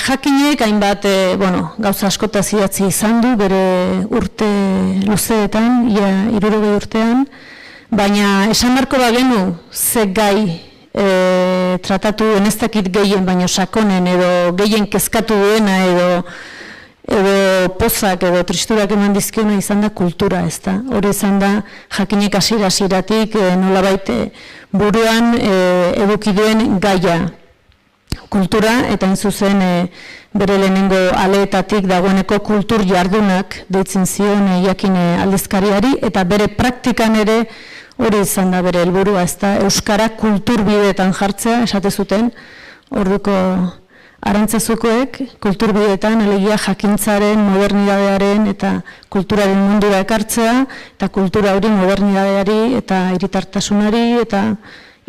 Jakinek hainbat gauza askotaz idatzi izan du bere urte luzeetan, ia 60 urtean, baina esan beharko bagenu ze gai tratatu ez dakit gehien, baina sakonen edo gehien kezkatu duena edo pozak edo tristurak eman dizkiona izan da kultura, ez da. Hori izan da Jakinek hasieratik nolabait buruan eduki duen gaia. Kultura, eta hain zuzen bere lehenengo aleetatik dagoeneko kultur jardunak deitzen zion Jakin aldizkariari, eta bere praktikan ere hori izan da bere helburua, ez da, euskara kulturbideetan jartzea, esate zuten, orduko Arantzazukoek kulturbideetan alegia jakintzaren, modernidadearen eta kulturaren mundura ekartzea, eta kultura hori modernidadeari eta hiritartasunari eta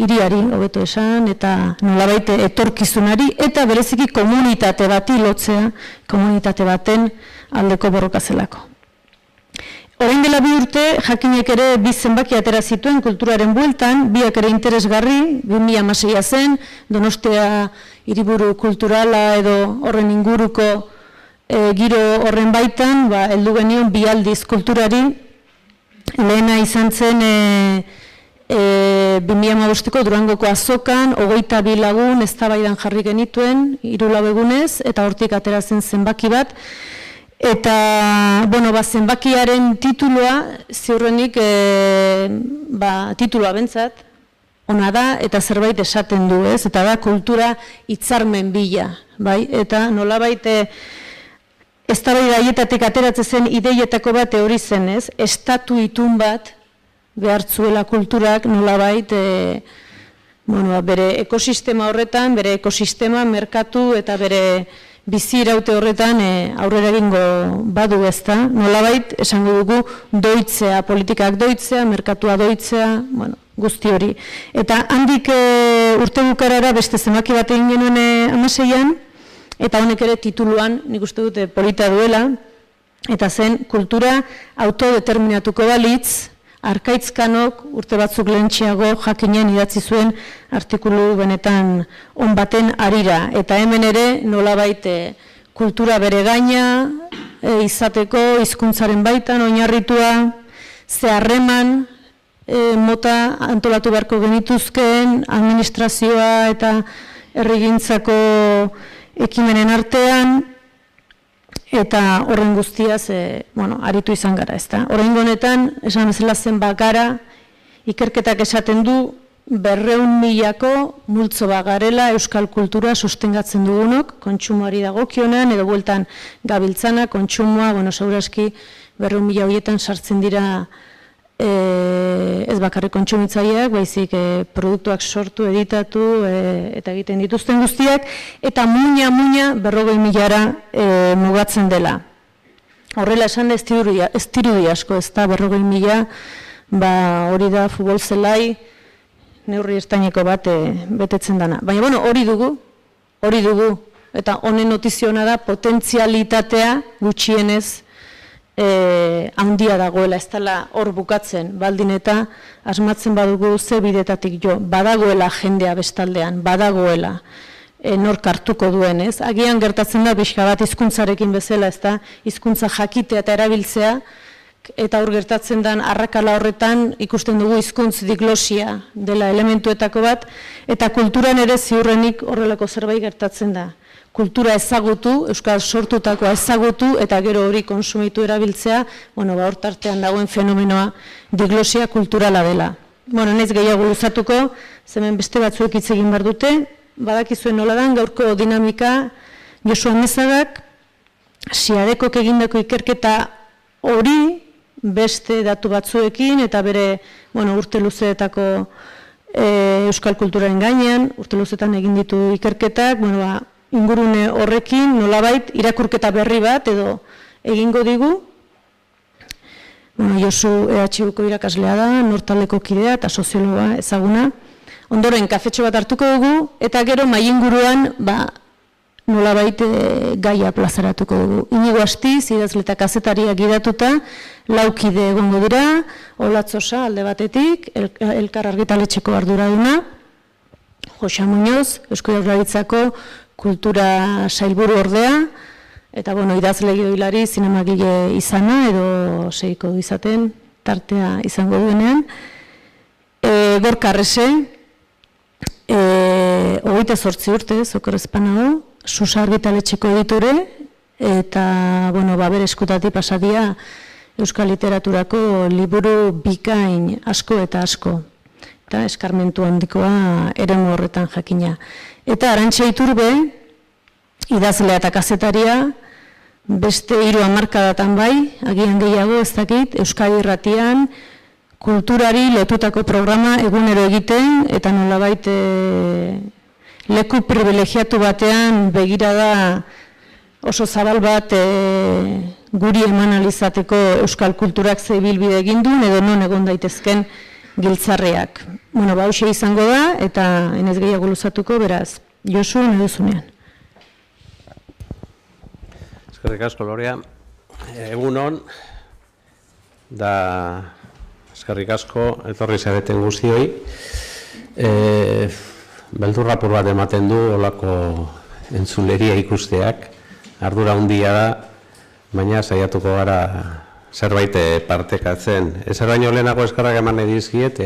hiriari hobeto esan, eta nolabait etorkizunari, eta bereziki komunitate bati lotzea, komunitate baten aldeko borroka zelako. Orain dela 2 urte, Jakinek ere 2 zenbaki atera zituen kulturaren bueltan, biak ere interesgarri, 2016 zen, Donostia hiriburu kulturala edo horren inguruko giro horren baitan, heldu genion 2 aldiz kulturari, lehena izan zen 2015ko Durangoko azokan, 22 lagun eztabaidan jarri genituen, 3 lau egunez, eta hortik atera zen zenbaki bat. Eta, zenbakiaren titulua, ziurrenik, titulua bentsat, ona da, eta zerbait esaten du, ez? Eta da kultura hitzarmen bila, bai? Eta nolabait eztabaida haietatik ateratzen zen ideietako bat hori zen, ez? Estatu itun bat behartzuela kulturak nolabait bere ekosistema horretan, bere ekosistema, merkatu eta bere bizi iraute horretan aurrera egingo badu, ezta, nolabait esango dugu doitzea, politikak doitzea, merkatua doitzea, guzti hori. Eta handik urte bukarara beste zenbaki bat egin genuen 16an, eta honek ere tituluan nik uste dute polita duela, eta zen kultura autodeterminatuko balitz, Arkaitzkanok urte batzuk lehentxeago Jakinen idatzi zuen artikulu benetan on baten harira. Eta hemen ere nolabait kultura bere gaina izateko hizkuntzaren baitan oinarritua, ze harreman mota antolatu beharko genituzkeen administrazioa eta herrigintzako ekimenen artean, eta horren guztiaz, aritu izan gara, ezta. Oraingo honetan, esan bezala zen bagara, ikerketak esaten du 200.000ko multzo bagarela euskal kultura sostengatzen dugunok, kontsumoari dagokionean, edo bueltan gabiltzana, kontsumoa, segurazki 200.000 horietan sartzen dira ez bakarrik kontsumitzaileak, baizik produktuak sortu, editatu eta egiten dituzten guztiak, eta muina 40.000ra mugatzen dela. Horrela esan ez dirudi asko, ez da 40.000, hori da futbol zelai, neurri ertaineko bat betetzen dana. Baina, hori dugu, eta honen notiziona da potentzialitatea gutxienez handia dagoela, ez dela hor bukatzen, baldin eta asmatzen badugu ze bidetatik jo, badagoela jendea bestaldean, badagoela nork hartuko duen, ez? Agian gertatzen da pixka bat hizkuntzarekin bezala, ez da, hizkuntza jakitea eta erabiltzea, eta hor gertatzen den arrakala horretan ikusten dugu hizkuntz diglosia dela elementuetako bat, eta kulturan ere ziurrenik horrelako zerbait gertatzen da. Kultura ezagutu, euskal sortutakoa ezagutu, eta gero hori konsumitu erabiltzea, hor tartean dagoen fenomenoa diglosia kulturala dela. Naiz gehiago luzatuko, zemen beste batzuek hitz egin behar dute, badakizuen nola dan, gaurko dinamika, Josu Amezagak, Siadekok egindako ikerketa hori, beste datu batzuekin, eta bere urte luzeetako euskal kulturaren gainean, urte luzeetan egin ditu ikerketak, ingurune horrekin nolabait irakurketa berri bat edo egingo digu. Josu EHUko irakaslea da, Nortaldeko kidea eta soziologa ezaguna. Ondoren kafetxo bat hartuko dugu eta gero mahai inguruan nolabait gaia plazaratuko dugu. Inigo Astiz, idazle eta kazetariak gidatuta, 4 kide egongo dira, Olatzosa alde batetik, Elkar argitaletxeko arduraduna, Joxa Muñoz, Eusko Jaurlaritzako kultura sailburu ordea, eta idazle gidoilari zinemagile izana, edo segiko izaten tartea izango duenean. Gorka Arrese, 28 urte, okerrezpanago, Susa argitaletxeko editore, eta, bere eskutatik pasadia euskal literaturako liburu bikain asko eta asko. Eta eskarmentu handikoa eremu horretan jakina. Eta Arantxa Iturbe, idazlea eta kazetaria, beste 3 hamarkadatan bai, agian gehiago ez dakit, Euskadi Irratian, kulturari lotutako programa egunero egiten, eta nolabait leku privilegiatu batean begirada oso zabal bat guri eman alizateko euskal kulturak ze ibilbide egin duen, edo non egon daitezken giltzarreak. Hauxe izango da, eta enez gehiago luzatuko, beraz, Josu, nahi duzunean. Eskerrik asko, Lorea. Egun hon, da eskerrik asko, etorri zareten guztioi. Beldurrapur bat ematen du, olako entzuleria ikusteak. Ardura handia da, baina saiatuko gara zerbait partekatzen. Ezer baino lehenago eskerrak eman edizkiet,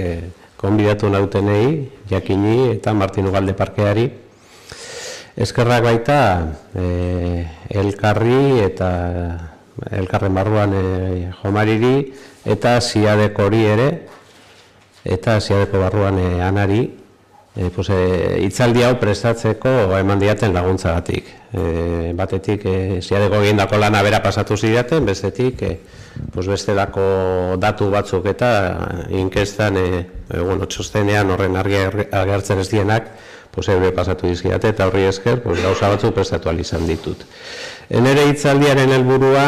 konbidatu nautenei, Jakini eta Martin Ugalde Parkeari. Eskerrak baita elkarri eta elkarren barruan Jomariri eta Ziadekori ere, eta Ziadeko barruan Anari, hitzaldi hau prestatzeko eman diaten laguntzagatik. Batetik Ziadeko egindako lana bera pasatu zidaten, bestetik bestelako datu batzuk eta inkestan txostenean horren argi agertzen ez dienak eure pasatu dizkidate eta horri esker gauza batzuk prestatu izan ditut. Nere hitzaldiaren helburua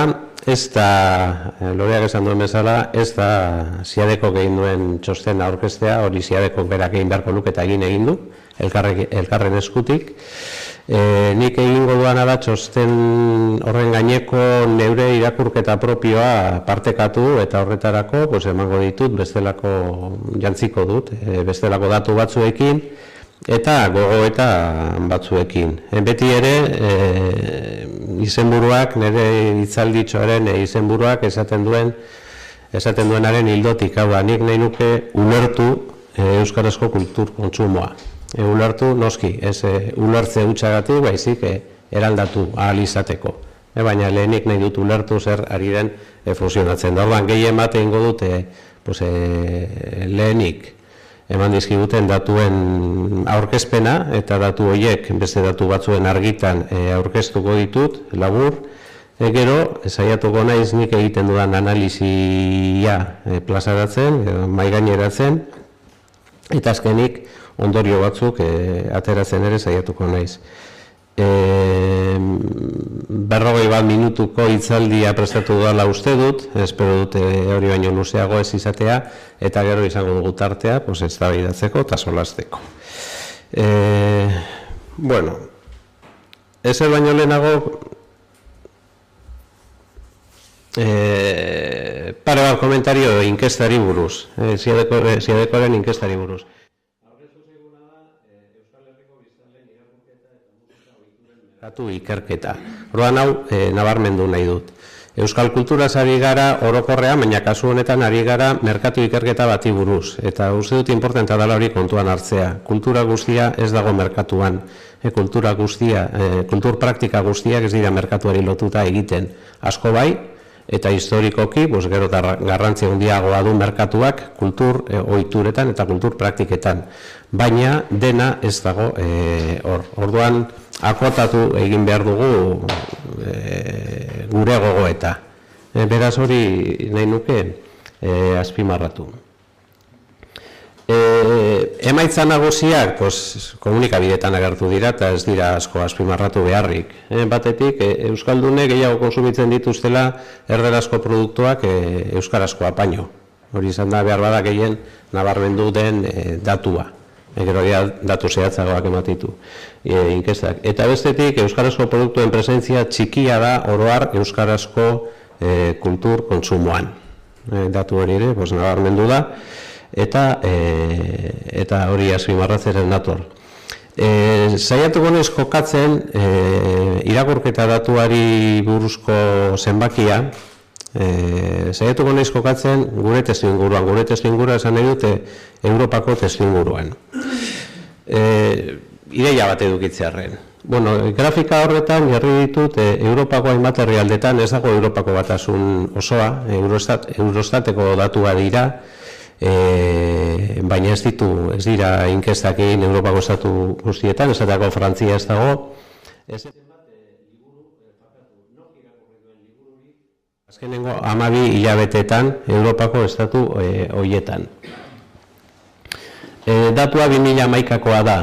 ez da, Loreak esan duen bezala, ez da Ziadeko egin duen txostena aurkeztea, hori Ziadeko berak egin beharko luke eta egin du, elkarren eskutik. Nik egingo duana da txosten horren gaineko neure irakurketa propioa partekatu eta horretarako emango ditut, bestelako jantziko dut, bestelako datu batzuekin eta gogoeta batzuekin. Beti ere, izenburuak, nire hitzalditxoaren izenburuak esaten duenaren hildotik, hau da, nik nahi nuke ulertu euskarazko kultur kontsumoa. Ulertu, noski, ez ulertze hutsagatik, baizik eraldatu ahal izateko. Baina lehenik nahi dut ulertu zer ari den funtzionatzen. Orduan, gehien bat egingo dute lehenik eman dizkiguten datuen aurkezpena, eta datu horiek beste datu batzuen argitan aurkeztuko ditut, labur. Gero, saiatuko naiz nik egiten dudan analizia plazaratzen, mahaigaineratzen, eta azkenik ondorio batzuk ateratzen ere saiatuko naiz. 40 minutuko hitzaldia prestatu dela uste dut, espero dut hori baino luzeago ez izatea, eta gero izango dugu tartea, eztabaidatzeko eta solasteko. Ezer baino lehenago, pare bat komentario inkestari buruz, Ziadekoren inkestari buruz. Ikerketa. Orduan hau, nabarmendu nahi dut. Euskal kulturaz ari gara orokorrean, baina kasu honetan ari gara merkatu ikerketa bati buruz. Eta uste dut importantea dela hori kontuan hartzea. Kultura guztia ez dago merkatuan. Kultur praktika guztiak ez dira merkatuari lotuta egiten. Asko bai, eta historikoki, gero garrantzi handiagoa du merkatuak kultur ohituretan eta kultur praktiketan. Baina dena ez dago hor. Orduan, akotatu egin behar dugu gure gogoeta. Beraz hori nahi nuke azpimarratu. Emaitza nagusiak komunikabideetan agertu dira eta ez dira asko azpimarratu beharrik. Batetik, euskaldune gehiago konsumitzen dituztela erderazko produktuak euskarazko apaino. Hori izan da behar bada gehien nabarmendu den datua. Gero datu zehatzagoak ematitu inkestak. Eta bestetik, euskarazko produktuen presentzia txikia da oroar euskarazko kultur kontsumoan. Datu hori ere, nabarmendu da, eta hori azpimarratzeren dator. Saiatuko naiz kokatzen irakurketa datuari buruzko zenbakia, saiatuko naiz kokatzen gure testuinguruan esan nahi dute Europako testuinguruan. Ideia bat edukitzearren. Bueno, grafika horretan jarri ditut Europako hainbat herrialdetan, ez dago Europako batasun osoa, Eurostateko datua dira, baina ez dira inkestakin Europako estatu guztietan, esateko Frantzia ez dago. Azkenengo 12 hilabetetan Europako estatu horietan. Datua 2011koa da,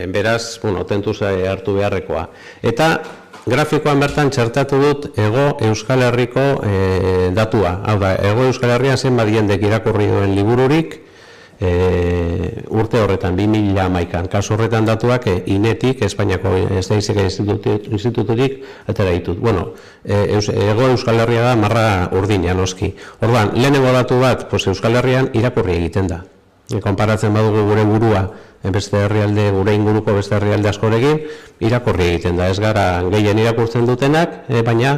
beraz, tentuz hartu beharrekoa. Eta grafikoan bertan txertatu dut Hego Euskal Herriko datua. Hau da, Hego Euskal Herrian zenbat jendek irakurri duen libururik urte horretan, 2011an. Kasu horretan datuak INEtik, Espainiako Estatistika Institututik, atera ditut. Bueno, Hego Euskal Herria da marra urdina noski. Orduan, lehenengo datu bat, Euskal Herrian irakurri egiten da. Konparatzen badugu gure burua, beste herrialde, gure inguruko beste herrialde askorekin, irakurri egiten da. Ez gara gehien irakurtzen dutenak, baina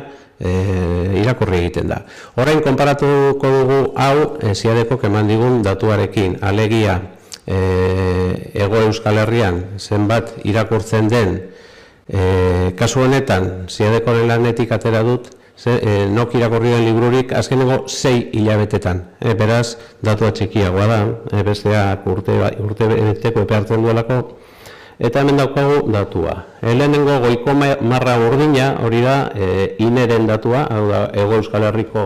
irakurri egiten da. Orain konparatuko dugu hau Siadekok eman digun datuarekin. Alegia, Hego Euskal Herrian zenbat irakurtzen den, kasu honetan, Siadekoren lanetik atera dut, nok irakurri den libururik azkeneko 6 hilabetetan. Beraz, datua txikiagoa da, besteak urte beteko epe hartzen duelako. Eta hemen daukagu datua. Lehenengo goiko marra urdina, hori da, INEren datua, hau da, Hego Euskal Herriko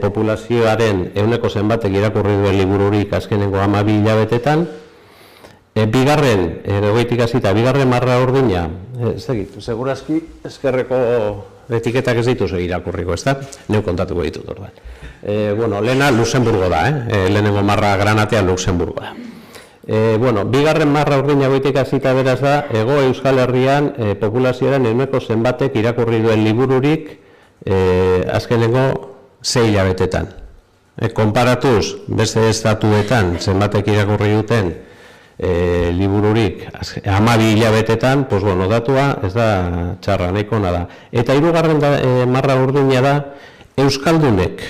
populazioaren ehuneko zenbatek irakurri duen libururik azkenengo 12 hilabetetan. Bigarren, egoitik hasita, bigarren marra urdina, segurazki ezkerreko etiketak ez dituzu irakurriko, ez da? Neu kontatuko ditut orduan. Bueno, lehena Luxemburgo da, lehenengo marra granatea Luxemburgo da. Bueno, bigarren marra urdina egoitik hasita beraz da, Hego Euskal Herrian populazioaren ehuneko zenbatek irakurri duen libururik azkenengo 6 hilabetetan. Konparatuz, beste estatuetan zenbatek irakurri duten libururik 12 hilabetetan, datua ez da txarra, nahiko da. Eta hirugarren marra urdina da Euskaldunek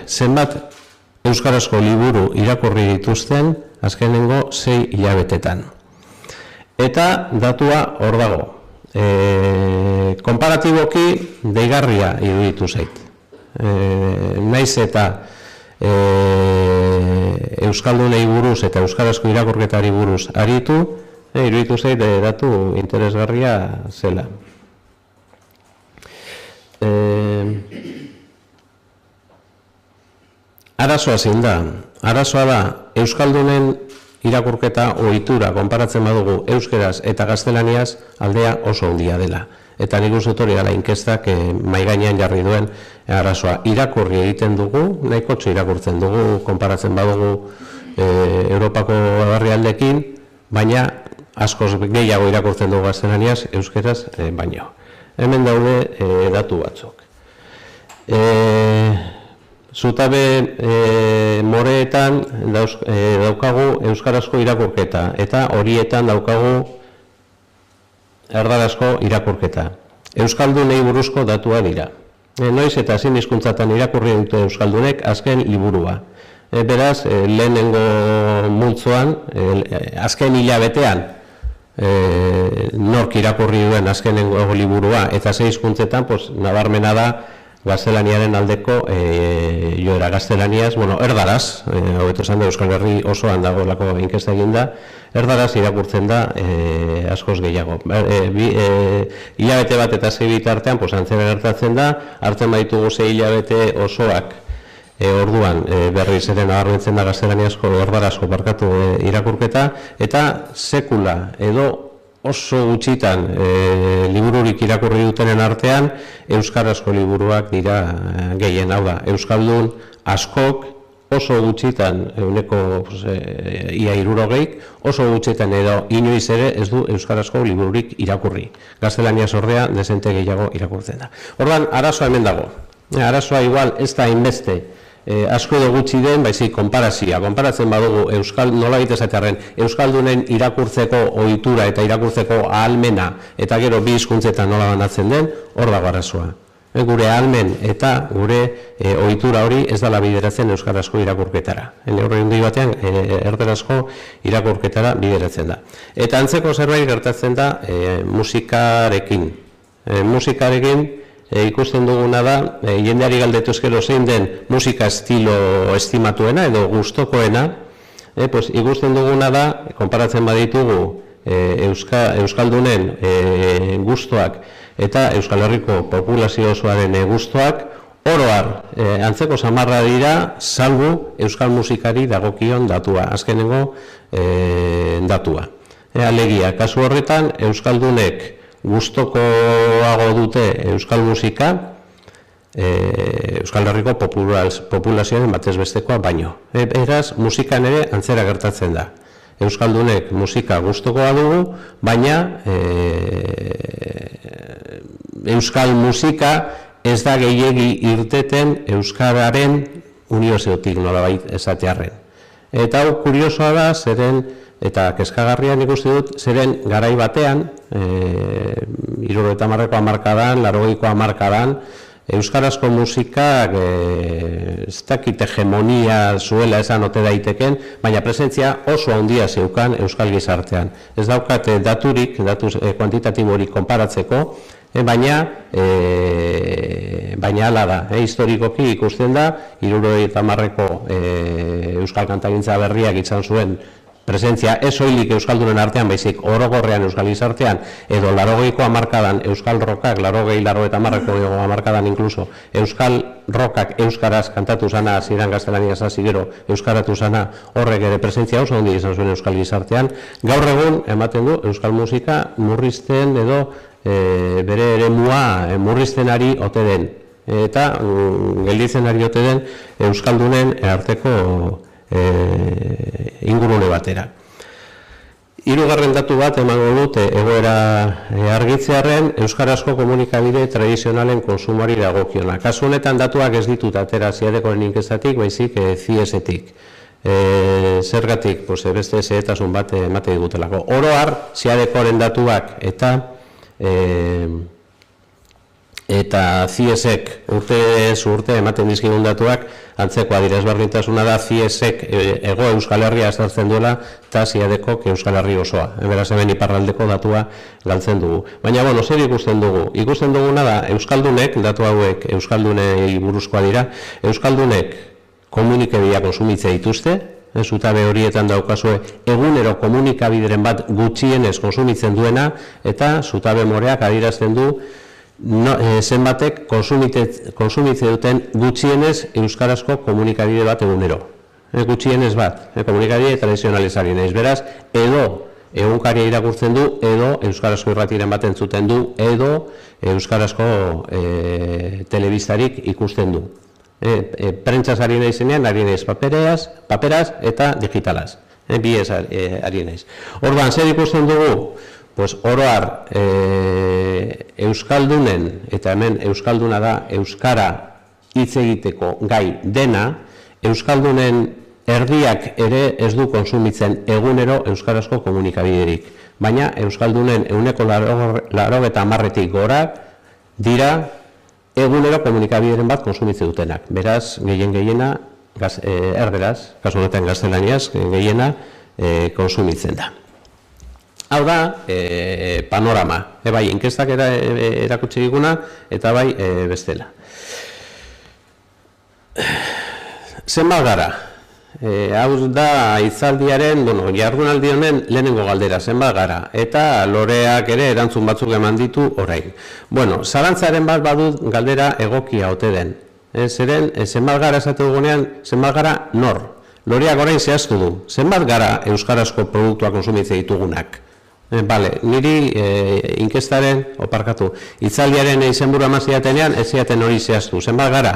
zenbat euskarazko liburu irakurri dituzten azkenengo 6 hilabetetan. Eta datua hor dago. Konparatiboki deigarria iruditu zait. Naiz eta Euskaldunei buruz eta euskarazko irakurketari buruz aritu, iruditu zait datu interesgarria zela. Arazoa zein da? Arazoa da Euskaldunen irakurketa ohitura konparatzen badugu euskeraz eta gaztelaniaz aldea oso handia dela. Eta nik uste hori dela inkestak mahai gainean jarri duen arazoa. Irakurri egiten dugu, nahikotxo irakurtzen dugu, konparatzen badugu Europako herrialdeekin, baina askoz gehiago irakurtzen dugu gaztelaniaz, euskeraz baino. Hemen daude datu batzuk. Zutabe moreetan daukagu euskarazko irakurketa, eta horietan daukagu erdarazko irakurketa. Euskaldunei buruzko datua dira. Noiz eta zein hizkuntzatan irakurri dute euskaldunek azken liburua. Beraz, lehenengo multzoan, azken hilabetean, nork irakurri duen azkenengo liburua, eta zein hizkuntzetan, nabarmena da, gaztelaniaren aldeko joera gaztelaniaz, erdaraz, hobeto esan da Euskal Herri osoan dagoelako inkesta egin da, erdaraz irakurtzen da askoz gehiago. Hilabete bat eta 6 bitartean, antzera gertatzen da, hartzen baitugu 6 hilabete osoak, orduan berriz ere nabarmentzen da gaztelaniazko erdarazko irakurketa, eta sekula edo oso gutxitan libururik irakurri dutenen artean, euskarazko liburuak dira gehien, hau da, euskaldun askok oso gutxitan, ehuneko ia 60, oso gutxitan edo inoiz ere ez du euskarazko libururik irakurri. Gaztelaniaz ordea, dezente gehiago irakurtzen da. Orduan, arazoa hemen dago. Arazoa igual ez da hainbeste asko edo gutxi den, baizik konparazioa. Konparatzen badugu nolabait esatearren, euskaldunen irakurtzeko ohitura eta irakurtzeko ahalmena eta gero bi hizkuntzetan nola banatzen den, hor dago arazoa. Gure ahalmen eta gure ohitura hori ez dela bideratzen euskarazko irakurketara. Neurri handi batean erderazko irakurketara bideratzen da. Eta antzeko zerbait gertatzen da musikarekin. Musikarekin ikusten duguna da, jendeari galdetuz gero zein den musika estilo estimatuena edo gustokoena, ikusten duguna da, konparatzen baditugu euskaldunen gustoak eta Euskal Herriko populazio osoaren gustoak, oro har, antzeko samarra dira, salbu euskal musikari dagokion datua, azkenengo datua. Alegia, kasu horretan, euskaldunek gustokoago dute euskal musika, Euskal Herriko populazioaren batez bestekoa baino. Beraz, musikan ere antzera gertatzen da. Euskaldunek musika gustokoa dugu, baina euskal musika ez da gehiegi irteten euskararen unibertsitatetik nolabait esatearren. Eta hau kuriosoa da, zeren eta kezkagarrian ikusi dut, zeren garai batean, 70ko hamarkadan, 80ko hamarkadan, euskarazko musikak ez dakit hegemonia zuela esan ote daiteken, baina presentzia oso handia zeukan euskal gizartean. Ez daukat daturik, datu kuantitatiborik konparatzeko, baina hala da, historikoki ikusten da, 70ko euskal kantagintza berriak izan zuen presentzia ez soilik euskaldunen artean, baizik orokorrean euskal gizartean, edo 80ko hamarkadan euskal rockak, 80ko hamarkadan inkluso, euskal rockak euskaraz kantatu zana, hasieran gaztelaniaz hasi gero euskaratu zana, horrek ere presentzia oso handia izan zuen euskal gizartean. Gaur egun ematen du euskal musika murrizten edo bere eremua murrizten ari ote den, eta gelditzen ari ote den euskaldunen arteko ingurune batera. Hirugarren datu bat emango dute egoera argitzearren euskarazko komunikabide tradizionalen konsumoari dagokiona. Kasu honetan datuak ez ditut atera ziadekoen inkestatik, baizik CIESetik. Zergatik, beste zehetasun bat emate digutelako. Oro har, ziadekoren datuak eta CIESek urte ematen dizkigun datuak antzeko adierazgarritasuna da CIESek Hego Euskal Herria aztertzen duela eta CIEDekok Euskal Herri osoa. Beraz hemen iparraldeko datua galtzen dugu. Baina, zer ikusten dugu? Ikusten duguna da euskaldunek, datu hauek euskaldunei buruzkoa dira, euskaldunek komunikabideak konsumitze dituzte, zutabe horietan daukazue egunero komunikabideren bat gutxienez konsumitzen duena, eta zutabe moreak adierazten du zenbatek konsumitze duten gutxienez euskarazko komunikabide bat egunero. Gutxienez bat, komunikabide tradizionalizari naiz. Beraz, edo egunkaria irakurtzen du, edo euskarazko irratiren bat entzuten du, edo euskarazko telebistarik ikusten du. Prentsaz ari naizenean, ari naiz paperaz eta digitalaz. Biez ari naiz. Orduan, zer ikusten dugu? Oro har, euskaldunen, eta hemen euskalduna da, euskara hitz egiteko gai dena, euskaldunen erdiak ere ez du konsumitzen egunero euskarazko komunikabiderik. Baina euskaldunen 80% gora dira egunero komunikabideren bat konsumitzen dutenak. Beraz, gehiena, erderaz, kasu honetan gaztelaniaz, gehiena konsumitzen da. Hau da, panorama, bai, inkestak erakutsi diguna, eta bai, bestela. Zenbat gara? Hau da, hitzaldiaren, jardunaldi honen lehenengo galdera, zenbat gara, eta loreak ere erantzun batzuk eman ditu orain. Zalantzaren bat badut galdera egokia ote den. Zeren, zenbat gara esate dugunean, zenbat gara nor? Loreak orain zehaztu du, zenbat gara euskarazko produktua konsumitze ditugunak? Niri inkestaren, hitzaldiaren izenburu amaziatenean ez ziaten hori zehaztu, zenbat gara?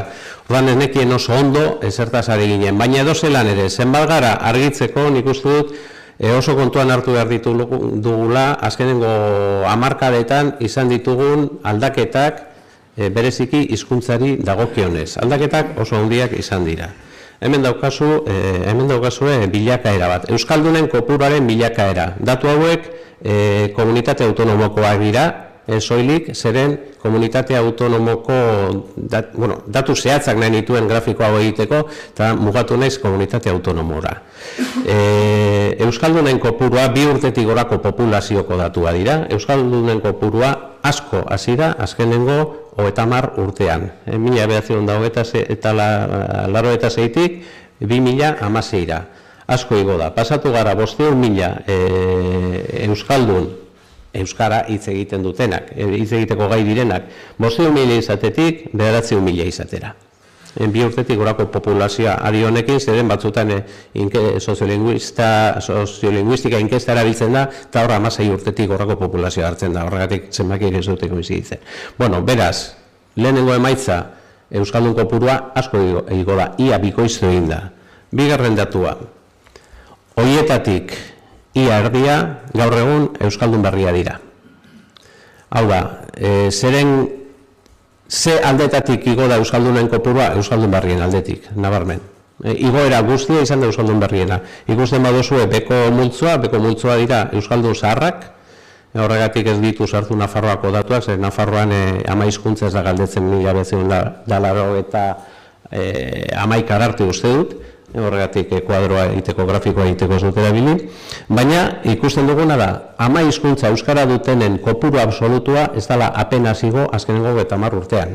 Ordan ez nekien oso ondo ezertaz ari ginen, baina edo zelan ere, zenbat gara argitzeko nik uste dut oso kontuan hartu behar dugula azkenengo hamarkadetan izan ditugun aldaketak bereziki hizkuntzari dagokionez. Aldaketak oso handiak izan dira. Hemen daukazu bilakaera bat. Euskaldunen kopuruaren bilakaera. Datu hauek komunitate autonomokoak dira, soilik, zeren komunitate autonomoko datu zehatzak nahi nituen grafiko hau egiteko, eta mugatu naiz komunitate autonomora. Euskaldunen kopurua 2 urtetik gorako populazioko datua dira. Euskaldunen kopurua asko hasi da azkenengo 30 urtean. 1986tik 2016ra. Asko igo da. Pasatu gara 500.000 euskaldun euskara hitz egiten dutenak, hitz egiteko gai direnak, 500.000 izatetik 900.000 izatera. 2 urtetik gorako populazioa ari honekin, zeren batzutan soziolinguistika inkesta erabiltzen da, eta horra 16 urtetik gorako populazioa hartzen da, horregatik zenbaki ere zuteko bizitzen. Bueno, beraz, lehenengo emaitza euskaldun kopurua asko igo da, ia bikoiztu egin da. Bigarren datua, horietatik ia erdia gaur egun euskaldun berria dira. Hau da, ze aldetatik igo da euskaldunen kopurua, euskaldun berrien aldetik, nabarmen. Igoera guztia izan da euskaldun berriena. Ikusten baduzue beko multzoa dira euskaldun zaharrak, horregatik ez ditu sartu Nafarroako datuak, zer Nafarroan 10 hizkuntza ez da galdetzen 1911 arte uste dut, horregatik kuadroa egiteko, grafikoa egiteko ez dut erabili, baina ikusten duguna da, 10 hizkuntza euskara dutenen kopuru absolutua ez dela apenas igo azkenengo 30 urtean.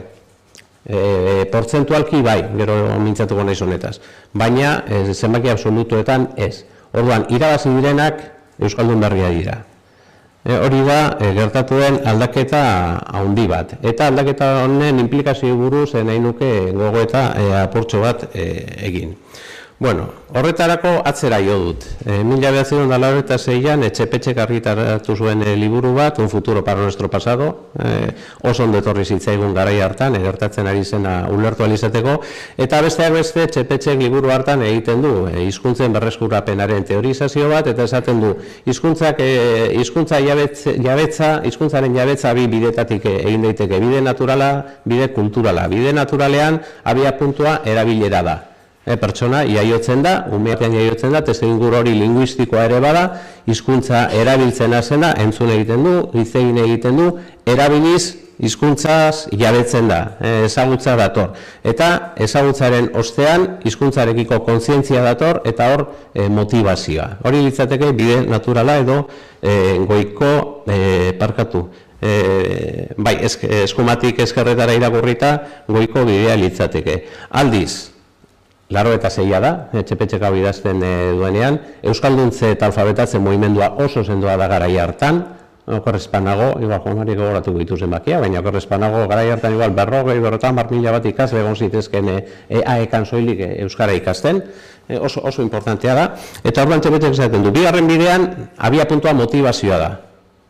Portzentualki bai, gero mintzatuko naiz honetaz, baina zenbaki absolutuetan ez. Orduan, irabazi direnak euskaldun berria dira. Hori da, gertatu den aldaketa handi bat. Eta aldaketa honen implikazio buruz nahi nuke gogoeta apurtxo bat egin. Bueno, horretarako atzera jo dut. 1986an Etxepetxek argitaratu zuen liburu bat, Un futuro para nuestro pasado, oso ondo etorri zitzaigun garai hartan, gertatzen ari zena ulertu alizateko, eta besteak beste Etxepetxek liburu hartan egiten du, hizkuntzen berreskurapenaren teorizazio bat, eta esaten du, hizkuntzaren jabetza bi bidetatik egin daiteke, bide naturala, bide kulturala. Bide naturalean abiapuntua erabilera da. Pertsona iaiotzen da, umeapean iaiotzen da, testuinguru hori linguistikoa ere bada, hizkuntza erabiltzen zena, entzun egiten du, hitz egin egiten du, erabiliz hizkuntzaz jabetzen da, ezagutza dator. Eta ezagutzaren ostean hizkuntzarekiko kontzientzia dator eta hor motivazioa. Hori litzateke bide naturala edo goiko parkatu. Bai, eskumatik ezkerretara irakurrita goiko bidea litzateke. Aldiz, 86a da, Etxepetxek hau idazten duenean, euskalduntze eta alfabetatze mugimendua oso sendoa da garai hartan, okorrezpanago, igual Jomari gogoratu ditu zenbakia, baina okorrezpanago garai hartan igual 50.000 bat ikasle egon zitezken EAEkan soilik euskara ikasten, oso importantea da, eta orduan Etxepetxek esaten du, bigarren bidean abiapuntua motivazioa da.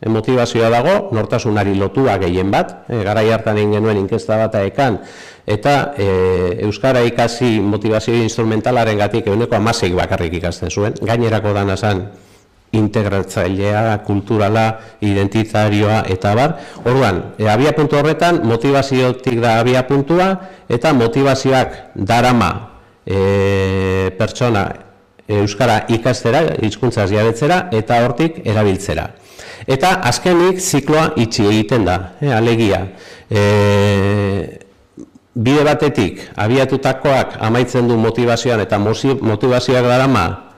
Motivazioa dago, nortasunari lotua gehien bat, garai hartan egin genuen inkesta bat ekan, eta euskara ikasi motivazio instrumentalaren gatik 16 bakarrik ikasten zuen, gainerako dana zen integratzailea, kulturala, identitarioa eta bar. Orduan, abiapuntu horretan motivaziotik da abiapuntua eta motivazioak darama pertsona euskara ikastera, hizkuntzaz jabetzera eta hortik erabiltzera. Eta azkenik zikloa itxi egiten da, alegia. Bide batetik, abiatutakoak amaitzen du motivazioan eta motivazioak darama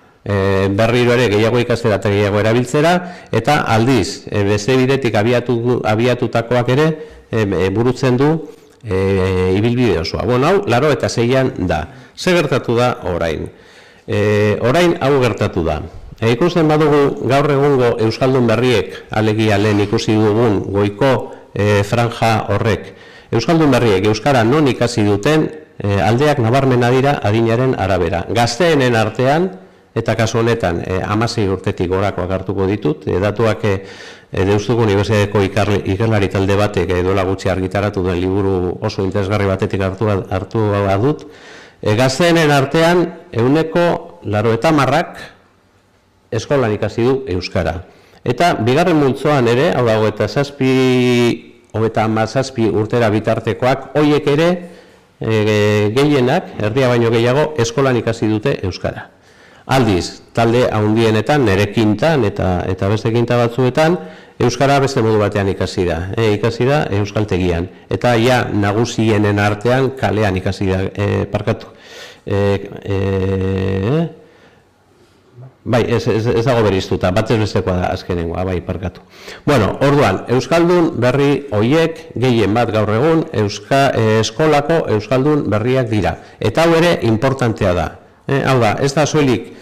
berriro ere gehiago ikastera eta gehiago erabiltzera, eta aldiz, beste bidetik abiatutakoak ere burutzen du ibilbide osoa. Bueno, hau, 86an da. Ze gertatu da orain? Orain hau gertatu da. Ikusten badugu gaur egungo euskaldun berriek, alegia lehen ikusi dugun goiko franja horrek. Euskaldun berriek euskara non ikasi duten aldeak nabarmena dira adinaren arabera. Gazteenen artean, eta kasu honetan 16 urtetik gorakoak hartuko ditut, datuak Deustuko Unibertsitateko ikerlari talde batek duela gutxi argitaratu duen liburu oso interesgarri batetik hartu dut. Gazteenen artean 90%ak eskolan ikasi du euskara. Eta bigarren multzoan ere, hau dago eta 7 37 urtera bitartekoak, hoiek ere gehienak, erdia baino gehiago, eskolan ikasi dute euskara. Aldiz, talde handienetan, nire kintan eta beste kinta batzuetan, euskara beste modu batean ikasi da euskaltegian. Eta ja nagusienen artean kalean ikasi da, parkatu. Bai, ez dago beriztuta, batez bestekoa da azkenengoa, bai, parkatu. Bueno, orduan, euskaldun berri hoiek, gehien bat gaur egun, eskolako euskaldun berriak dira. Eta hau ere importantea da. Hau da, ez da soilik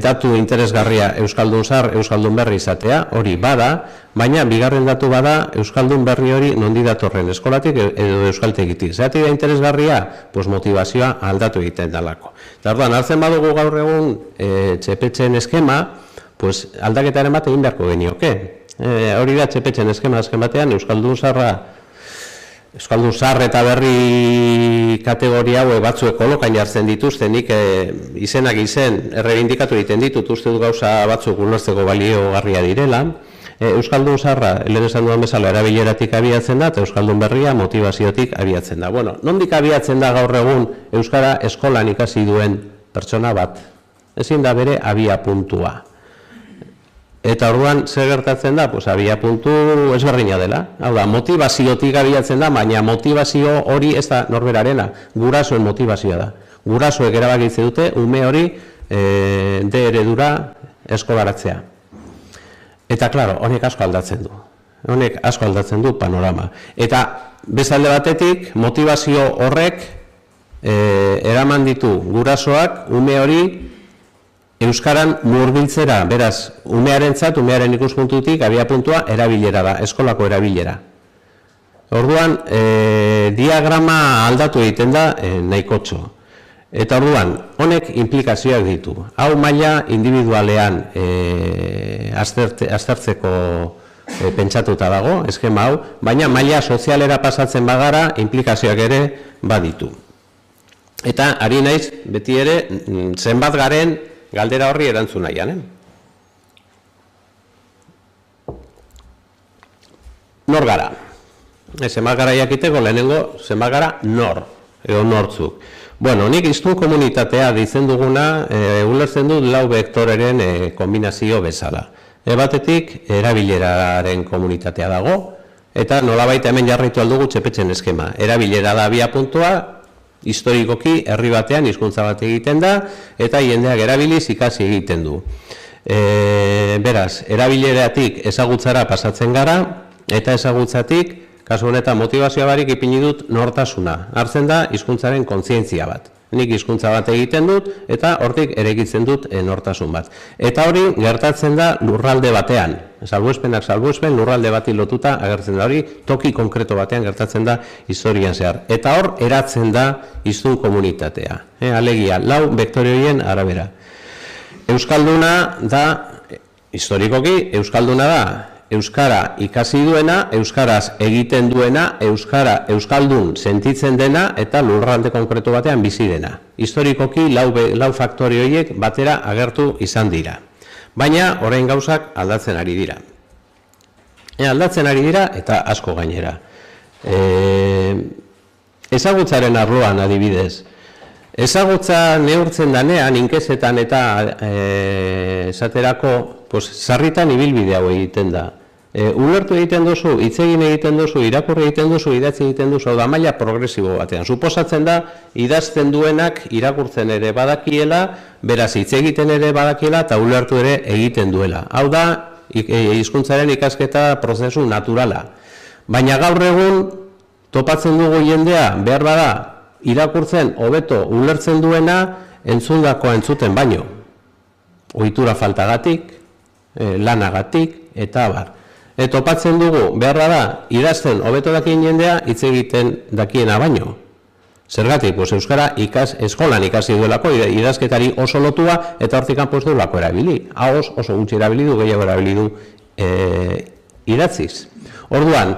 datu interesgarria euskaldun zar, euskaldun berri izatea, hori bada, baina bigarren datu bada euskaldun berri hori nondi datorren, eskolatik edo euskaltegitik. Zeratik da interesgarria, pues motivazioa aldatu egiten dalako. Eta orduan, hartzen badugu gaur egun txepetxen eskema, pues aldaketaren bat egin beharko genioke. Hori da txepetxen eskema azken batean, euskaldun zar eta berri kategoria hau batzuek kolokan jartzen dituztenik izenak errebindikatu egiten ditut, uste du gauza batzuk ulertzeko baliogarria direla. Euskaldun zarra, lehen esan duan bezala, erabileratik abiatzen da, eta euskaldun berria motivaziotik abiatzen da. Bueno, nondik abiatzen da gaur egun euskara eskolan ikasi duen pertsona bat? Ezin da bere abia puntua. Eta orduan, zer gertatzen da? Pues abia puntu ezberdina dela. Hau da, motivaziotik abiatzen da, baina motivazio hori ez da norberarena, gurasoen motivazioa da. Gurasoek erabakitze dute, ume hori D eredura eskolaratzea. Eta, klaro, honek asko aldatzen du. Honek asko aldatzen du panorama. Eta, bezalde batetik, motivazio horrek eraman ditu gurasoak, ume hori euskaran murgiltzera, beraz, umearen ikuspuntutik, abia puntua, erabilera da, eskolako erabilera. Orduan, diagrama aldatu egiten da nahikotxo. Eta orduan, honek implikazioak ditu. Hau maila individualean aztertzeko pentsatuta dago, eskema hau, baina maila sozialera pasatzen bagara, implikazioak ere baditu. Eta, ari naiz, beti ere, zenbat garen galdera horri erantzun nahian. Nor gara? Zenbat gara jakiteko lehenengo, zenbat gara nor, edo nortzuk. Bueno, nik hiztun komunitatea ditzen duguna, ulertzen dut lau vektoreren kombinazio bezala. Batetik, erabileraren komunitatea dago, eta nolabait hemen jarraitu aldugu txepetxen eskema. Erabilera da abia puntua, historikoki herri batean hizkuntza bat egiten da, eta jendeak erabiliz ikasi egiten du. Beraz, erabileratik ezagutzara pasatzen gara, eta ezagutzatik, kasu honetan motivazioa barik ipini dut nortasuna. Hartzen da hizkuntzaren kontzientzia bat. Nik hizkuntza bat egiten dut, eta hortik erekitzen dut nortasun bat. Eta hori gertatzen da lurralde batean. Salbuespenak salbuespen, lurralde bati lotuta agertzen da hori, toki konkreto batean gertatzen da historian zehar. Eta hor, eratzen da hiztun komunitatea. Alegia, lau vektore horien arabera. Euskalduna da, historikoki, euskalduna da, euskara ikasi duena, euskaraz egiten duena, euskaldun sentitzen dena eta lurralde konkretu batean bizi dena. Historikoki lau faktore horiek batera agertu izan dira. Baina orain gauzak aldatzen ari dira. Aldatzen ari dira eta asko gainera. Ezagutzaren arloan adibidez. Ezagutza neurtzen danean, inkesetan eta esaterako, sarritan ibilbide hau egiten da. Ulertu egiten duzu, hitz egin egiten duzu, irakurri egiten duzu, idatzi egiten duzu, da maila progresibo batean. Suposatzen da, idazten duenak irakurtzen ere badakiela, beraz hitz egiten ere badakiela eta ulertu ere egiten duela. Hau da, hizkuntzaren ikasketa prozesu naturala. Baina gaur egun, topatzen dugu jendea, behar bada, irakurtzen, hobeto, ulertzen duena, entzundakoa entzuten baino. Ohitura faltagatik, lanagatik, eta abar. Topatzen dugu, beharra da, idazten hobeto dakien jendea, hitz egiten dakiena baino. Zergatik, euskara eskolan ikasi duelako, idazketari oso lotua, eta hortik kanpo ez duelako erabili. Ahoz, oso gutxi erabili du, gehiago erabili du idatziz. Orduan,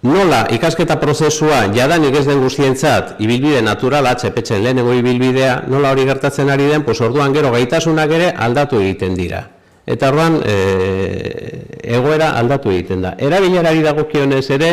nola ikasketa prozesua jadanik ez den guztientzat ibilbide naturala, txepetxen lehenengo ibilbidea, nola hori gertatzen ari den, orduan gero gaitasunak ere aldatu egiten dira. Eta orduan, egoera aldatu egiten da. Erabilerari dagokionez ere,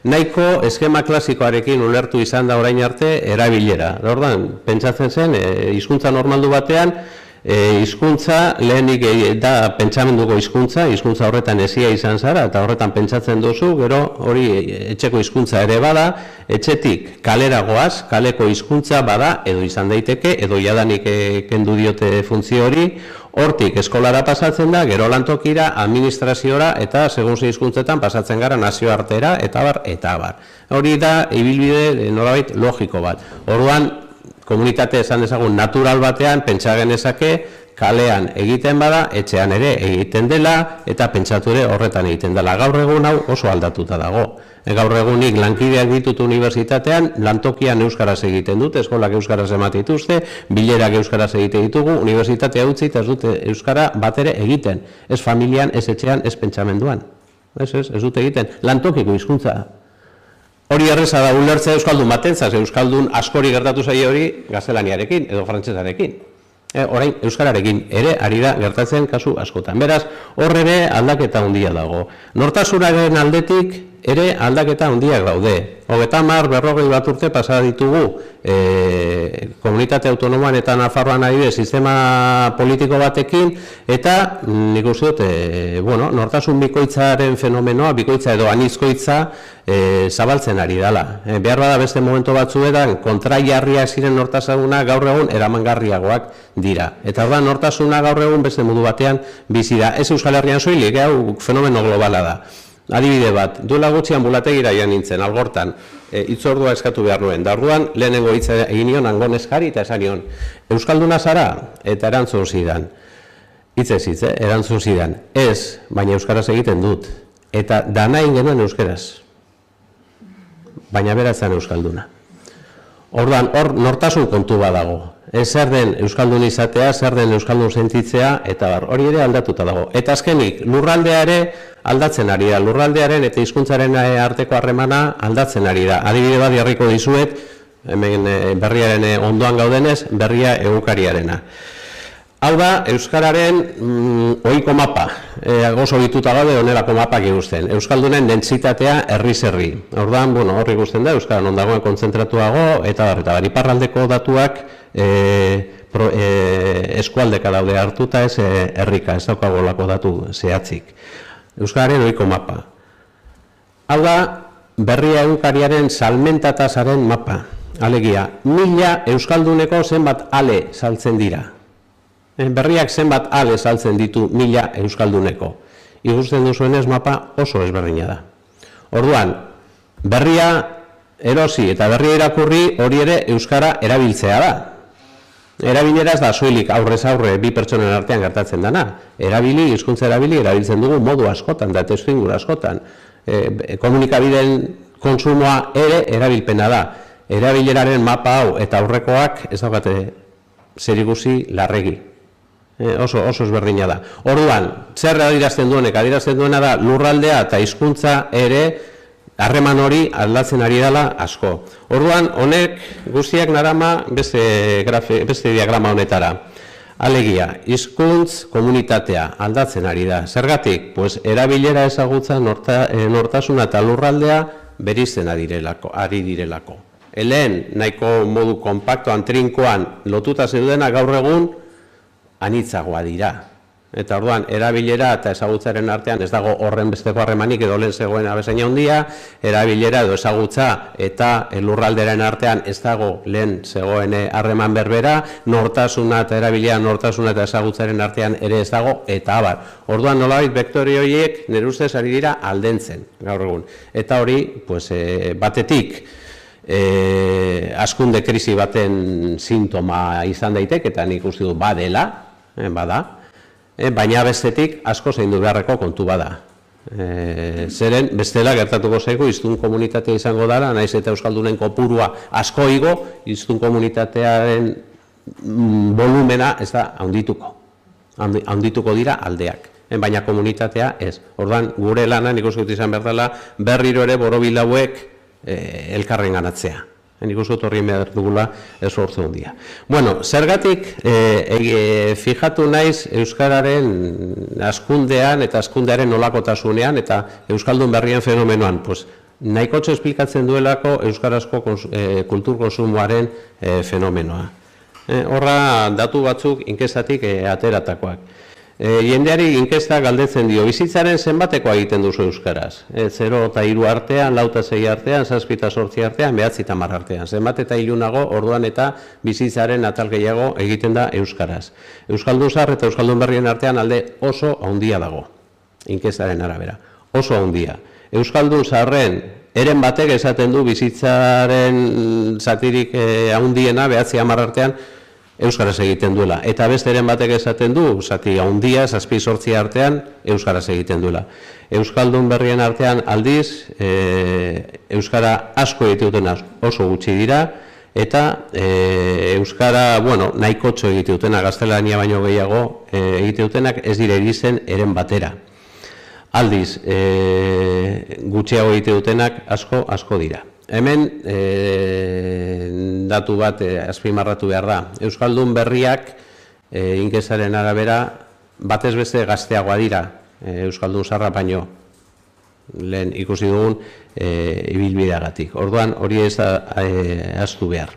nahiko eskema klasikoarekin ulertu izan da orain arte erabilera. Orduan, pentsatzen zen, hizkuntza normaldu batean, hizkuntza lehenik da pentsamenduko hizkuntza horretan hesia izan zara, eta horretan pentsatzen duzu, gero hori etxeko hizkuntza ere bada, etxetik kalera goaz, kaleko hizkuntza bada, edo izan daiteke, edo jadanik kendu diote funtzio hori, hortik eskolara pasatzen da, gero lantokira, administraziora, eta segun ze hizkuntzetan pasatzen gara nazioartera, eta bar. Hori da, ibilbide nolabait logiko bat. Orduan, komunitate esan dezagun natural batean, pentsa genezake, kalean egiten bada, etxean ere egiten dela, eta pentsatu ere horretan egiten dela. Gaur egun hau oso aldatuta dago. Gaur egunik lankideak ditut unibertsitatean, lantokian euskaraz egiten dut, eskolak euskaraz ematen dituzte, bilerak euskaraz egiten ditugu, unibertsitatea utzi eta ez dute euskara batere egiten. Ez familian, ez etxean, ez pentsamenduan. Ez dute egiten. Lantokiko hizkuntza. Hori erreza da ulertzea euskaldun batentzat, euskaldun askori gertatu zaie hori gaztelaniarekin edo frantsesarekin. Orain euskararekin ere ari da gertatzen kasu askotan. Beraz, hor ere aldaketa handia dago. Nortasunaren aldetik ere aldaketa handiak daude. 30-40 bat urte pasa ditugu komunitate autonomoan eta Nafarroan adibidez sistema politiko batekin, eta nik uste dut, nortasun bikoitzaren fenomenoa, bikoitza edo anizkoitza zabaltzen ari dela. Behar bada beste momentu batzuetan kontraiarriak ziren nortasuna gaur egun eramangarriagoak dira. Eta orduan nortasuna gaur egun beste modu batean bizi da. Ez Euskal Herrian soilik, hau fenomeno globala da. Adibide bat, duela gutxi anbulategira joan nintzen, Algortan, hitzordua eskatu behar nuen. Da orduan, lehenengo hitza egin nion Angon eskari eta esan nion, euskalduna zara? Eta erantzun zidan. Hitzez hitz, erantzun zidan. Ez, baina euskaraz egiten dut. Eta dana genuen euskaraz. Baina beratzen euskalduna. Orduan, hor nortasun kontu badago. Zer den euskaldun izatea, zer den euskaldun sentitzea, eta hori ere aldatuta dago. Eta azkenik, lurraldea ere aldatzen ari da. Lurraldearen eta hizkuntzaren arteko harremana aldatzen ari da. Adibide bat jarriko dizuet, hemen berriaren ondoan gaudenez, berria egunkariarena. Hau da, euskararen ohiko mapa. Oso bituta gaude onelako mapak ikusten. Euskaldunen dentsitatea herri-herri. Orduan, hor ikusten da, euskaran ondagoen kontzentratuago, eta iparraldeko datuak eskualdeka daude hartuta, ez herrika, ez daukagolako datu zehatzik. Euskararen ohiko mapa. Hau da, berria egunkariaren salmentatasaren mapa. Alegia, 1000 euskalduneko zenbat ale saltzen dira. Berriak zenbat ale saltzen ditu 1000 euskalduneko. Ikusten duzuenez mapa oso ezberdina da. Orduan, berria erosi eta berria irakurri hori ere euskara erabiltzea da. Erabilera ez da soilik aurrez aurre bi pertsonen artean gertatzen dana. Hizkuntza erabiltzen dugu modu askotan da testuinguru askotan. Komunikabideen kontsumoa ere erabilpena da. Erabileraren mapa hau eta aurrekoak ez daukate zerikusi larregi. Oso ezberdina da. Orduan, zer adierazten duena da lurraldea eta hizkuntza ere harreman hori aldatzen ari dela asko. Orduan, honek guztiak narama beste diagrama honetara. Alegia, hizkuntz komunitatea aldatzen ari da. Zergatik? Erabilera ezagutza nortasuna eta lurraldea berizten ari direlako. Lehen, nahiko modu konpaktoan, trinkoan lotuta zeudena gaur egun anitzagoa dira. Eta orduan, erabilera eta ezagutzaren artean ez dago horren besteko harremanik edo lehen zegoen abezaina handia, erabilera edo ezagutza eta lurralderen artean ez dago lehen zegoen harreman berbera, nortasuna eta erabilera, nortasuna eta ezagutzaren artean ere ez dago, eta abar. Orduan, nolabait vektore horiek nire ustez ari dira aldentzen gaur egun. Eta hori, batetik, hazkunde krisi baten sintoma izan daiteke, eta nik uste du badela, bada, baina bestetik asko zaindu beharreko kontu bada. Zeren, bestela gertatuko zaigu hiztun komunitatea izango dela, naiz eta euskaldunen kopurua asko igo, hiztun komunitatearen volumena ez da handituko. Handituko dira aldeak. Baina komunitatea ez. Orduan, gure lana nik uste dut izan behar dela, berriro ere borobil hauek elkarren ganatzea. Nik uste dut horri behar dugula esfortzu handia. Bueno, zergatik fijatu naiz Euskararen askundean eta askundearen nolakotasunean eta Euskaldun berrien fenomenoan. Pues, nahikotxo esplikatzen duelako Euskarazko kultur konsumoaren fenomenoa. Horra datu batzuk inkestatik ateratakoak. Jendeari inkesta galdetzen dio, bizitzaren zenbatekoa egiten duzu Euskaraz? 0 eta 3 artean, 4 eta 6 artean, 7 eta 8 artean, 9 eta 10 artean. Zenbat eta ilunago, orduan eta bizitzaren atal gehiago egiten da Euskaraz. Euskaldun zahar eta Euskaldun berrien artean alde oso handia dago, inkestaren arabera. Oso handia. Euskaldun zaharren eren batek esaten du bizitzaren zatirik handiena, 9-10 artean, Euskaraz egiten duela. Eta besteren batek esaten du, zati handia, 7-8 artean, Euskaraz egiten duela. Euskaldun berrien artean aldiz, Euskara asko egiten oso gutxi dira, eta Euskara, bueno, nahikotxo egiten dutena, gaztelania baino gehiago egiten dutenak ez dira irizen eren batera. Aldiz, gutxiago egiten dutenak asko dira. Hemen datu bat azpimarratu behar da. Euskaldun berriak inkestaren arabera batez beste gazteagoa dira Euskaldun zaharra baino lehen ikusi dugun ibilbideagatik. Orduan hori ez ahaztu behar.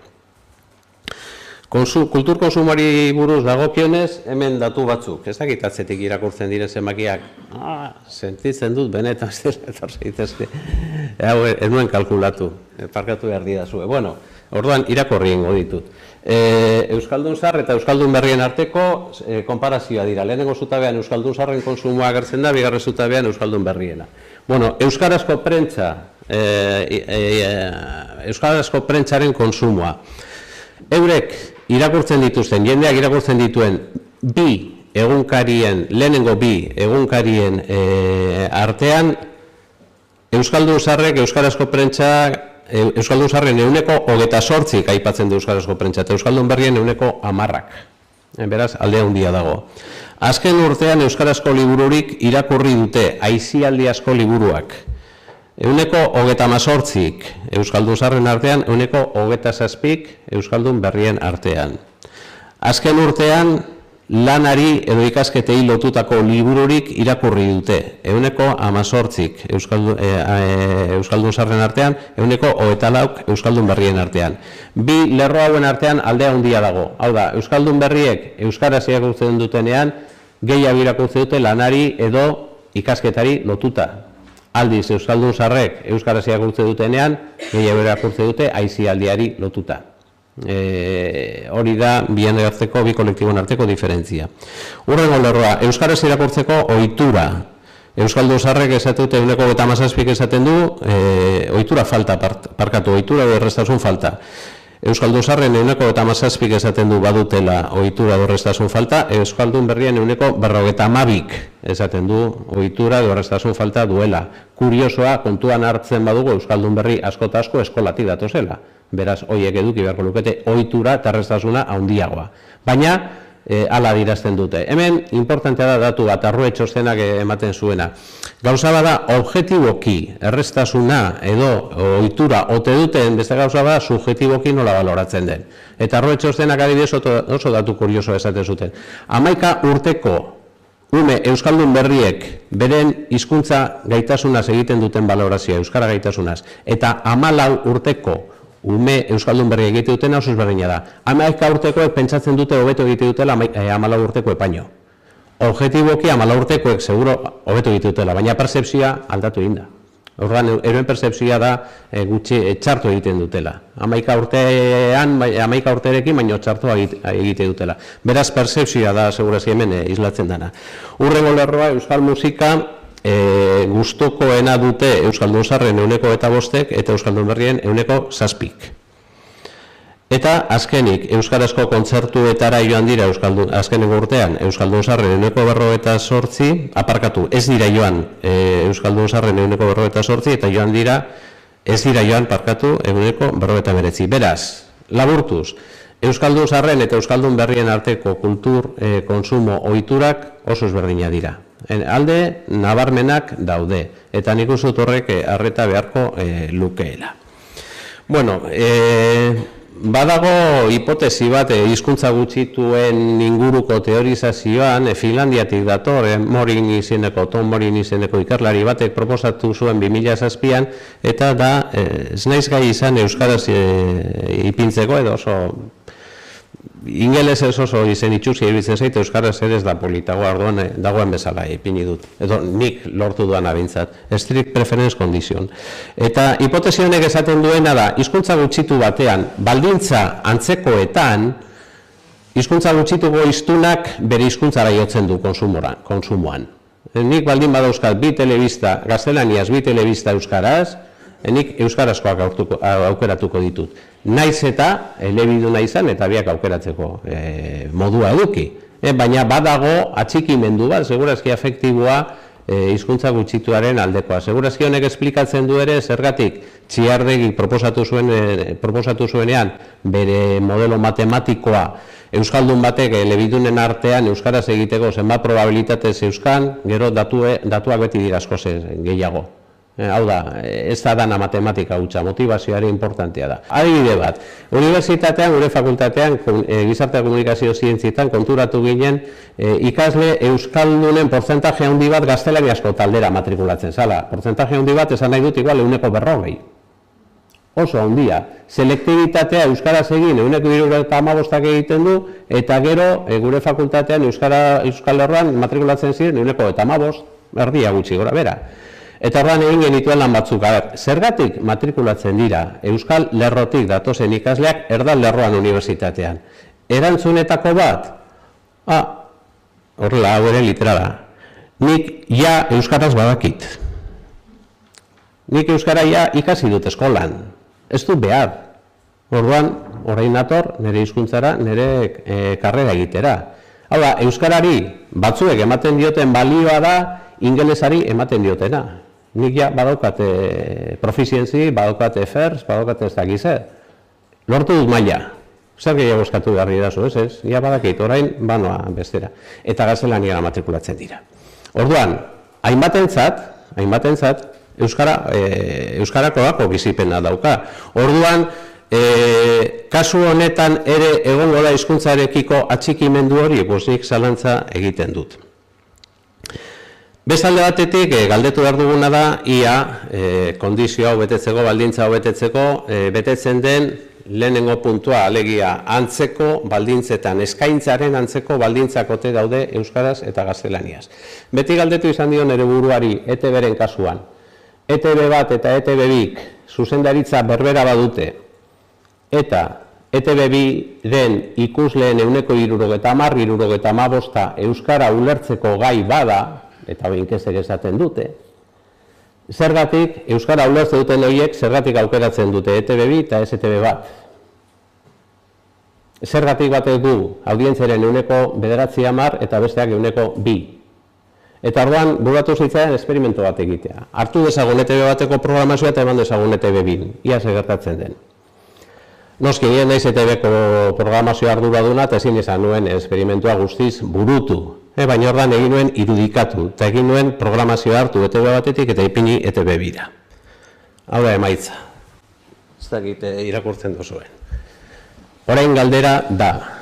Kultur konsumoari buruz dagokionez, hemen datu batzuk. Ez dakit atzetik irakurtzen diren zenbakiak. Sentitzen dut, benetan zitezke. Ez nuen kalkulatu, parkatu behar didazue. Bueno, orduan irakorri ingo ditut. Euskaldun zahar eta Euskaldun berrien arteko konparazioa dira. Lehenengo zutabean Euskaldun zaharren konsumoa agertzen da, bigarren zutabean Euskaldun berriena. Bueno, Euskarazko prentsaren konsumoa. Eurek irakurtzen dituzten, jendeak irakurtzen dituen lehenengo bi egunkarien artean, Euskaldun zaharrek Euskarazko prentsa, Euskaldun zaharren 28% aipatzen du Euskarazko prentsa, eta Euskaldun berrien 10%. Beraz, alde handia dago. Azken urtean Euskarazko libururik irakurri dute, aisialdi asko liburuak. 18% Euskaldun zaharren artean, 27% Euskaldun berrien artean. Azken urtean, lanari edo ikasketei lotutako libururik irakurri dute, 18% Euskaldun zaharren artean, 24% Euskaldun berrien artean. Bi lerro hauen artean aldea handia dago. Hau da, Euskaldun berriek Euskaraz irakurtzen dutenean, gehiago irakurtzen dute lanari edo ikasketari lotuta. Aldiz, Euskaldun zaharrek Euskaraz irakurtzen dutenean, gehiago irakurtzen dute aisialdiari lotuta. Hori da bien arteko, bi kolektibon arteko diferentzia. Hurrengo lerroa, Euskaraz irakurtzeko ohitura. Euskaldun zaharrek esatute 27% esaten du, ohitura falta, ohitura edo errestasun falta. Euskaldun zaharren 27% esaten du badutela ohitura edo errestasun falta, Euskaldun berrien 52% esaten du ohitura edo errestasun falta duela. Kuriosoa, kontuan hartzen badugu Euskaldun berri asko eta asko eskolati datozela. Beraz, horiek eduki beharko lukete ohitura eta errestasuna handiagoa. Baina, hala dirazten dute. Hemen, importantea da datu bat, arrue txostenak ematen zuena. Gauza bada, objektiboki errestasuna edo ohitura ote duten beste gauza bada, subjektiboki nola baloratzen den. Eta arrue txostenak adibidez oso datu kurioso esaten zuten. 11 urteko ume Euskaldun berriek beren hizkuntza gaitasunaz egiten duten balorazioa, euskara gaitasunaz, eta 14 urteko ume Euskaldun berri egite dutena oso ezberdina da. 11 urtekoek pentsatzen dute hobeto egite dutela 14 urtekoek baino. Objektiboki 14 urtekoek seguro hobeto egite dutela, baina pertzepzioa aldatu egin da. Orduan, euren pertzepzioa da gutxi txarto egiten dutela. 11 urterekin baino txarto egite dutela. Beraz, pertzepzioa da segurazki hemen islatzen dana. Hurrengo lerroa, euskal musika gustukoena dute Euskaldun zaharren 25% eta Euskaldun berrien 7%. Eta azkenik, Euskarazko kontzertuetara joan dira azkeneko urtean Euskaldun zaharren 48%, aparkatu, ez dira joan Euskaldun zaharren 48% eta joan dira, ez dira joan parkatu 49%. Beraz, laburtuz, Euskaldun zaharren eta Euskaldun berrien arteko kultur konsumo ohiturak oso ezberdina dira. Alde nabarmenak daude, eta nik uste dut horrek arreta beharko lukeela. Bueno, badago hipotesi bat hizkuntza gutxituen inguruko teorizazioan, Finlandiatik dator, Tom Morin izeneko ikerlari batek proposatu zuen 2007an, eta da, ez naiz gai izan euskaraz ipintzeko, edo oso ingeles ez oso izen itxusia iruditzen zait, euskaraz ere ez da politagoa, orduan dagoen bezala ipini dut. Edo nik lortu duan abintzat, strict preference condition. Eta hipotesi honek esaten duena da, hizkuntza gutxitu batean, baldintza antzekoetan, hizkuntza gutxituko hiztunak bere hizkuntzara jotzen du kontsumoan. Nik baldin badauzkat bi telebista gaztelaniaz, bi telebista euskaraz, nik euskarazkoak aukeratuko ditut. Naiz eta elebiduna izan eta biak aukeratzeko modua eduki. Baina badago atxikimendu bat, segurazki afektiboa hizkuntza gutxituaren aldekoa. Segurazki honek esplikatzen du ere zergatik Txiardegi proposatu zuenean bere modelo matematikoa euskaldun batek elebidunen artean euskaraz egiteko zenbat probabilitatez euskan, gero datuak beti dira askoz gehiago. Hau da, ez da dana matematika hutsa, motivazioari importantea da. Adibide bat, unibertsitatean, gure fakultatean, gizarte komunikazio zientzietan konturatu ginen, ikasle euskaldunen portzentaje handi bat gaztelaniazko taldera matrikulatzen zala. Portzentaje handi bat esan nahi dut igual 140. Oso handia. Selektibitatea euskaraz egin 175 egiten du, eta gero gure fakultatean euskal lerroan matrikulatzen ziren 115, erdia gutxi gora bera. Eta orduan egin genituen lan batzuk, zergatik matrikulatzen dira euskal lerrotik datozen ikasleak erdal lerroan unibertsitatean. Erantzunetako bat, horrela, hau ere literala, nik ja euskaraz badakit. Nik euskara ja ikasi dut eskolan, ez du behar. Orduan, orain nator, nire hizkuntzara, nire karrera egitera. Hau da, euskarari batzuek ematen dioten balioa da, ingelesari ematen diotena. Nik ja badaukate proficiency, badaukate FIRST, badaukate ez dakize. Lortu dut maila. Zer gehiago eskatu behar dirazu, ez? Ja badakit, orain banoa bestera. Eta gaztelaniara matrikulatzen dira. Orduan, hainbatentzat, euskarakoako bizipena dauka. Orduan, kasu honetan ere egongo da hizkuntzarekiko atxikimendu hori, nik zalantza egiten dut. Bestalde batetik, galdetu behar duguna da, ia kondizio hau betetzeko, baldintza hau betetzeko, betetzen den lehenengo puntua, alegia antzeko baldintzetan, eskaintzaren antzeko baldintzakote daude euskaraz eta gaztelaniaz. Beti galdetu izan dio nire buruari ETB-ren kasuan. ETB bat eta ETB bik zuzendaritza berbera badute, eta ETB biren ikusleen 70-75 euskara ulertzeko gai bada, eta behinkezek esaten dute, zergatik, euskara ulertzen duten horiek, zergatik aukeratzen dute ETB bi eta ETB bat. Zergatik batek du, audientzaren 9,9 eta besteak 2. Eta orduan, buratu zitzaidan esperimento bat egitea. Hartu dezagun ETB bateko programazioa eta eman dezagun ETB bin. Ia segertatzen den. Noski, nien naiz ETB-ko programazioa arduraduna eta ezin izan nuen esperimentua guztiz burutu. Baina ordan egin nuen irudikatu, eta egin nuen programazioa hartu ETB batetik eta ipini ETB bira. Hau da emaitza. Ez dakit irakurtzen duzuen. Orain galdera da.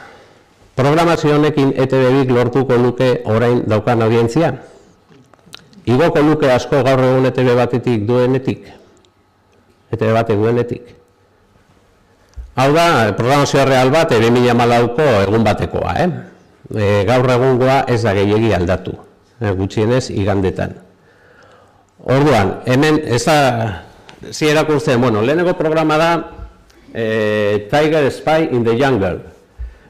Programazio honekin ETB bik lortuko luke orain daukan audientzia? Igoko luke asko gaur egun ETB batetik duenetik? ETB batek duenetik? Hau da, programazioa real bat 2014ko egun batekoa, gaur egungoa ez da gehiegi aldatu, gutxienez igandetan. Orduan, hemen ez da, irakurtzen, lehenengo programa da Tiger Spy in the Jungle.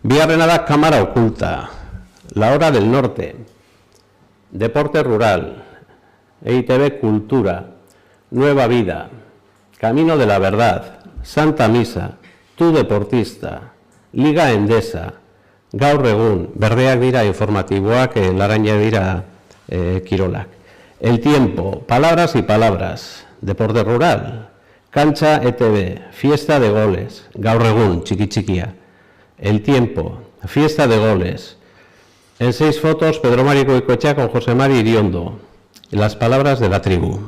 Bigarrena da Cámara Oculta, La Hora del Norte, Deporte Rural, EITB Cultura, Nueva Vida, Camino de la Verdad, Santa Misa, Tu Deportista, Liga Endesa, Gaur egun, berdeak dira informatiboak, larainak dira kirolak. El Tiempo, Palabras y Palabras, Deporte Rural, Cancha ETB, Fiesta de Goles, Gaur egun, txiki-txikia. El Tiempo, Fiesta de Goles, En 6 fotos, Pedro Mari Goikoetxea con José Mari Iriondo, Las Palabras de la Tribu.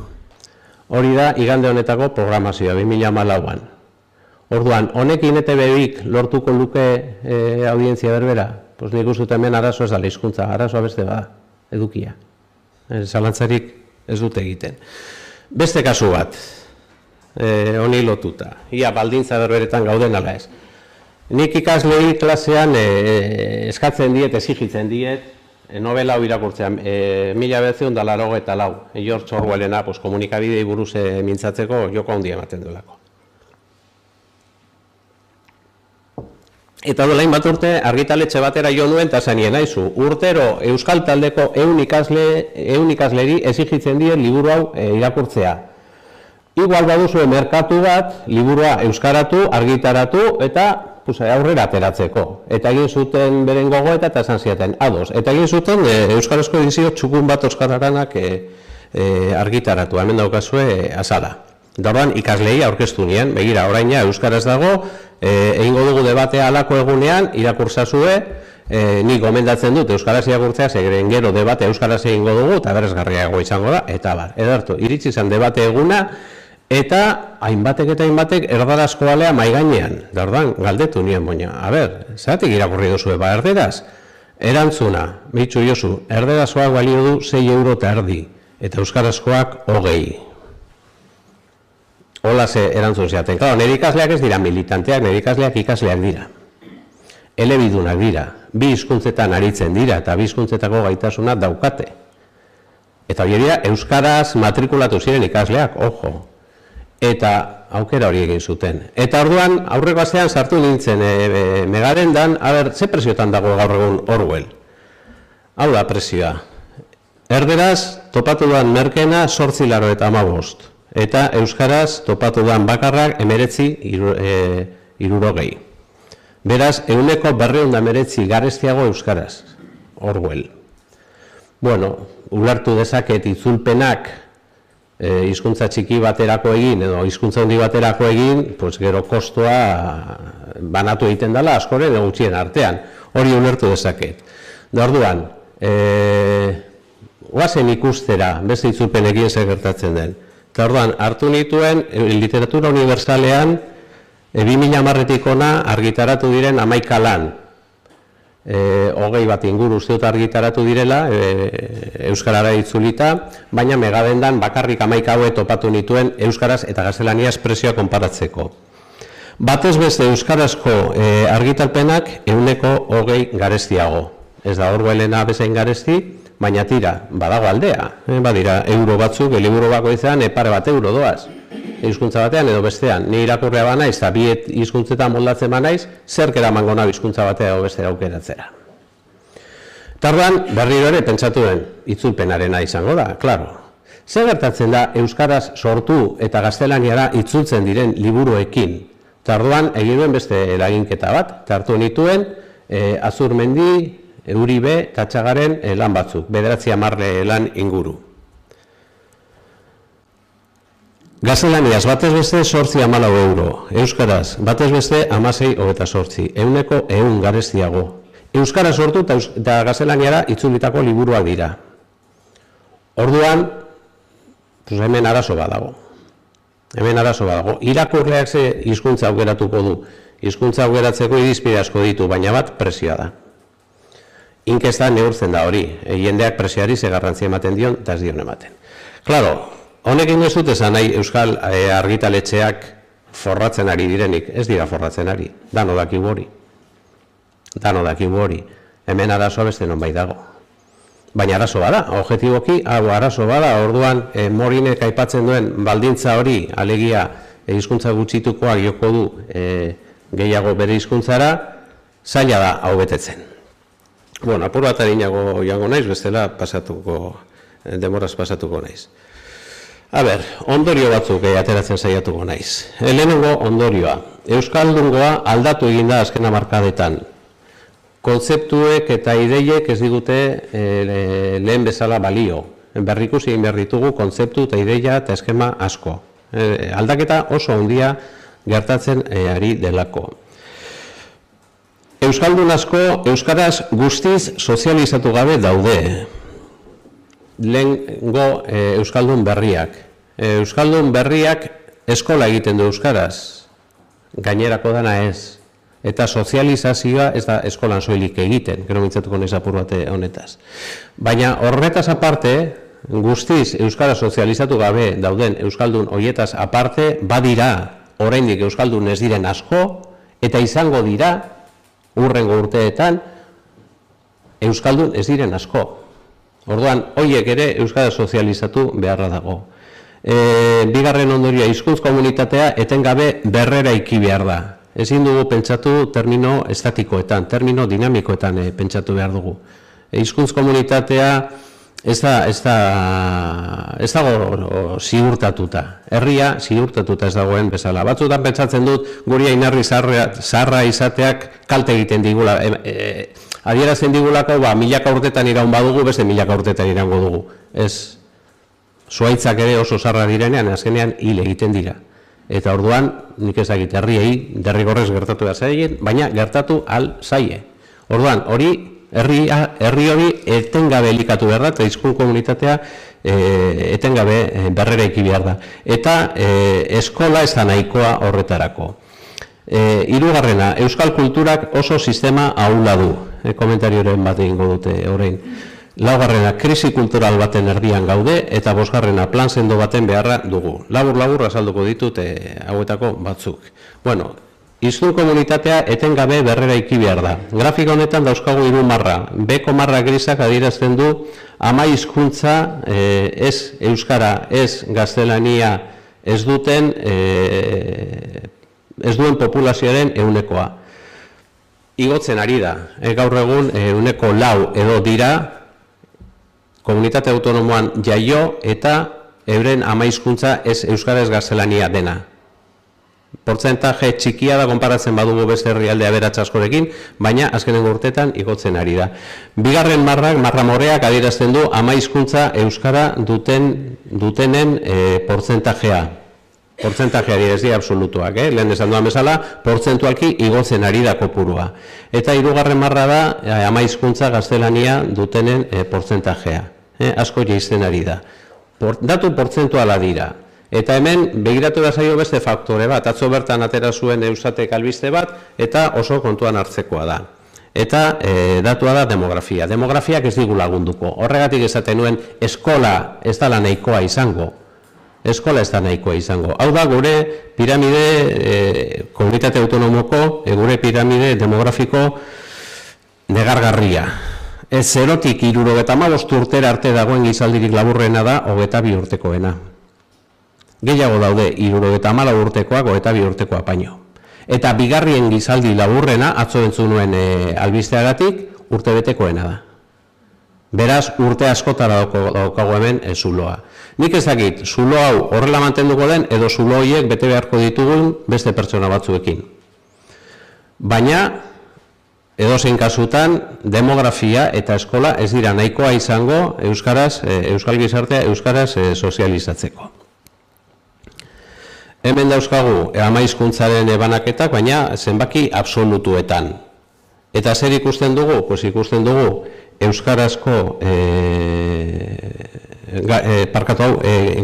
Hori da, igande honetako programazioa, 2014an. Orduan, honekin ETB-ik lortuko luke audientzia berbera, pues nik uste hemen arazo ez da hizkuntza, arazoa beste bada, edukia. Zalantzarik ez dute egiten. Beste kasu bat, honi lotuta, ia baldintza berberetan gauden ala ez. Nik ikaslei klasean eskatzen diet, exigitzen diet, novela hau irakurtzean, 1984, George Orwellena, komunikabidei buruz mintzatzeko joko handia ematen duelako. Eta dolain bat urte argitaletxe batera jo nuen eta zanien aizu. Urtero Euskal Taldeko 100 ikasleri exigitzen die liburu hau irakurtzea. Igual baduzue merkatu bat, liburua euskaratu, argitaratu eta aurrera ateratzeko. Eta egin zuten beren gogoeta eta esan ziaten ados. Eta egin zuten euskarazko edizio txukun bat euskararanak argitaratu. Hemen daukazue azala. Dorban ikaslei aurkeztu nien, begira, oraina euskaraz dago, egingo dugu debatea alako egunean, irakurzazue, nik gomendatzen dut euskaraz irakurtzea, segeren gero debatea euskaraz egingo dugu, eta beresgarriago izango da, eta bar. Edartu, iritsi zen debate eguna, eta hainbatek erdarazko alea maigainean. Dorban, galdetu nien boina. A ber, zeratik irakurri duzue, erderaz? Erantzuna, behitxu jozu, erderazkoak balio du 6,50 €, eta euskarazkoak 20. Hola ze erantzun ziaten. Claro, nire ikasleak ez dira militanteak, nire ikasleak ikasleak dira. Elebidunak dira. Bi hizkuntzetan aritzen dira eta bi hizkuntzetako gaitasuna daukate. Eta hori dira, euskaraz matrikulatu ziren ikasleak, ojo. Eta aukera hori egin zuten. Eta orduan, aurreko astean sartu nintzen Megadendan, ze presiotan dago gaur egun Orwell? Hau da presioa. Erderaz, topatu duan merkena 8,15. Eta euskaraz topatu duan bakarrak 19,60. Beraz, 219 garestiago euskaraz, Orwell. Bueno, ulertu dezaket itzulpenak hizkuntza txiki baterako egin, edo hizkuntza handi baterako egin, pues gero kostoa banatu egiten dela, askoren edo gutxien artean. Hori ulertu dezaket. Orduan, goazen ikustera, beste itzulpenekin zer gertatzen den. Eta orduan, hartu nituen, literatura universalean, 2010-etik ona argitaratu diren 11 lan. 20 bat inguru usteot argitaratu direla, euskarara itzulita, baina Megadendan bakarrik 11 haue topatu nituen euskaraz eta gaztelaniaz presioa konparatzeko. Batez beste euskarazko argitalpenak 120 garestiago. Ez da Orwellena bezain garesti, baina tira, badago aldea, badira euro batzuk, liburu bakoitzean pare bat euro doaz. Hizkuntza batean edo bestean, ni irakurria banaiz, eta bi hizkuntzetan moldatzen banaiz, zerk eramango nahi hizkuntza batea edo beste aukeratzera. Tarduan, berriro ere pentsatuen, itzulpenarena izango da, klaro. Zer gertatzen da euskaraz sortu eta gaztelaniara itzultzen diren liburuekin? Tarduan, egin duen beste eraginketa bat, tartu nituen, Azurmendi, Uribe, Tatxagaren lan batzuk, 9-10 lan inguru. Gaztelaniaz, batez beste 8,14 euro. Euskaraz, batez beste 16,28. 100 garestiago. Euskaraz sortu eta gaztelaniara itzulitako liburuak dira. Orduan, hemen arazo badago. Irakurleak ze hizkuntza aukeratuko du. Hizkuntza aukeratzeko irizpide asko ditu, baina bat presioa da. Inkesta neurtzen da hori, jendeak presioari ze garrantzia ematen dion, eta ez dion ematen. Klaro, honekin ez dut esan nahi euskal argitaletxeak forratzen ari direnik, ez dira forratzen ari, dano dakigu hori. Hemen arazoa beste non bai dago. Baina arazo bada, objektiboki, arazo bada, orduan Morinek aipatzen duen baldintza hori, alegia hizkuntza gutxitukoak joko du gehiago bere hizkuntzara, zaila da hau betetzen. Bueno, apur bat harinago joango naiz, bestela demoraz pasatuko naiz. A ber, ondorio batzuk ateratzen saiatuko naiz. Lehenengo ondorioa. Euskaldungoa aldatu egin da azken hamarkadetan. Kontzeptuek eta ideiek ez digute lehen bezala balio. Berrikusi egin behar ditugu kontzeptu eta ideia eta eskema asko. Aldaketa oso handia gertatzen ari delako. Euskaldun asko euskaraz guztiz sozializatu gabe daude. Lehengo euskaldun berriak. Euskaldun berriak eskola egiten du euskaraz. gainerako dana ez. Eta sozializazioa ez da eskolan soilik egiten, gero mintzatuko naiz apur bat honetaz. Baina horretaz aparte, guztiz euskara sozializatu gabe dauden euskaldun hoietaz aparte, badira oraindik euskaldun ez diren asko, eta izango dira hurrengo urteetan euskaldun ez diren asko. Orduan, hoiek ere euskara sozializatu beharra dago. Bigarren ondoria, hizkuntz komunitatea etengabe berreraiki behar da. Ezin dugu pentsatu termino estatikoetan, termino dinamikoetan pentsatu behar dugu. Hizkuntz komunitatea ez dago ziurtatuta. Herria ziurtatuta ez dagoen bezala. Batzutan pentsatzen dut guri ainarri zaharra izateak kalte egiten digula. Adierazten digulako, milaka urtetan iraun badugu, beste milaka urtetan iraungo dugu. Ez, zuaitzak ere oso zaharra direnean, azkenean hil egiten dira. Eta orduan, nik ez dakit herriei, derrigorrez gertatu behar zaien, baina gertatu al zaie. Orduan, herri hori etengabe elikatu behar da, eta hizkuntz komunitatea etengabe berreraiki behar da. Eta eskola ez da nahikoa horretarako. Hirugarrena, euskal kulturak oso sistema ahula du. Komentarioren bat egingo dute orain. Laugarrena, krisi kultural baten erdian gaude, eta bosgarrena, plan sendo baten beharra dugu. Labur azalduko ditut hauetako batzuk. Bueno, hizkuntz komunitatea etengabe berreraiki behar da. Grafiko honetan dauzkagu 3 marra. Beko marra grisak adierazten du ama hizkuntza ez euskara, ez gaztelania ez duen populazioaren ehunekoa. Igotzen ari da. Gaur egun 4% edo dira komunitate autonomoan jaio eta euren ama hizkuntza ez euskara ez gaztelania dena. Portzentaje txikia da konparatzen badugu beste herrialde aberats askorekin, baina azkenengo urtetan igotzen ari da. Bigarren marra moreak adierazten du ama hizkuntza euskara dutenen portzentajea. Portzentajeari ez dira absolutuak, lehen esan duan bezala, portzentualki igotzen ari da kopurua. Eta 3. marra da ama hizkuntza gaztelania dutenen portzentajea. Asko jaisten ari da. Datu portzentuala dira. Eta hemen begiratu da zaio beste faktore bat, atzo bertan atera zuen Eustatek albiste bat, eta oso kontuan hartzekoa da. Eta datua da demografia. Demografiak ez digu lagunduko. Horregatik esaten nuen eskola ez da nahikoa izango. Eskola ez da nahikoa izango. Hau da gure piramide, komunitate autonomoko, gure piramide demografiko negargarria. Ez 0tik 75 urtera arte dagoen gizaldirik laburrena da 22 urtekoena. Gehiago daude 74 urtekoak 22 urtekoa baino. Eta bigarrien gizaldi laburrena, atzo entzun nuen albisteagatik, urtebetekoena da. Beraz, urte askotara daukago hemen zuloa. Nik ez dakit, zulo hau horrela mantenduko den, edo zulo horiek bete beharko ditugun beste pertsona batzuekin. Baina, edozein kasutan, demografia eta eskola ez dira nahikoa izango euskal gizartea euskaraz sozializatzeko. Hemen dauzkagu ama hizkuntzaren banaketak, baina zenbaki absolutuetan. Eta zer ikusten dugu? Pues ikusten dugu euskarazko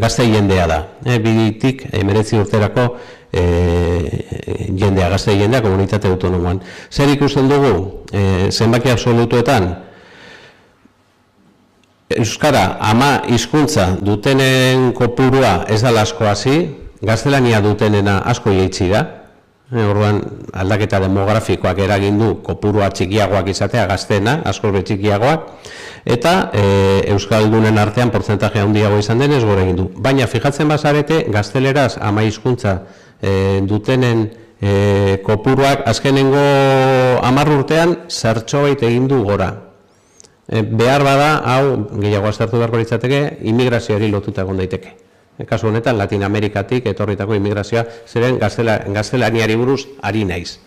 gazte jendea da. Biditik 19 urterako jendea, gazte jendea komunitate autonomoan. Zer ikusten dugu zenbaki absolutuetan? Euskara ama hizkuntza dutenen kopurua ez da asko hasi, gaztelania dutenena asko jaitsi da. Orduan aldaketa demografikoak eragin du kopurua txikiagoak izatea gazteena, asko txikiagoak, eta euskaldunen artean portzentaje handiago izan denez gora egin du. Baina fijatzen bazarete gazteleraz ama hizkuntza dutenen kopuruak azkenengo 10 urtean zertxobait egin du gora. Behar bada, hau gehiago aztertu beharko litzateke, immigrazioari lotuta egon daiteke. Kasu honetan, Latin Amerikatik etorritako immigrazioa zeren gaztelaniari buruz ari naiz.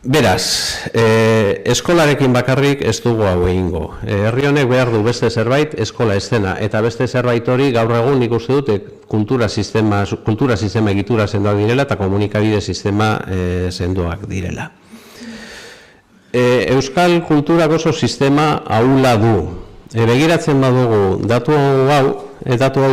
Beraz, eskolarekin bakarrik ez dugu hau egingo. Herri honek behar du beste zerbait eskola eszena, eta beste zerbait hori gaur egun nik uste dut kultura sistema egitura sendoak direla eta komunikabide sistema sendoak direla. Euskal kulturak oso sistema ahula du. begiratzen badugu datu hau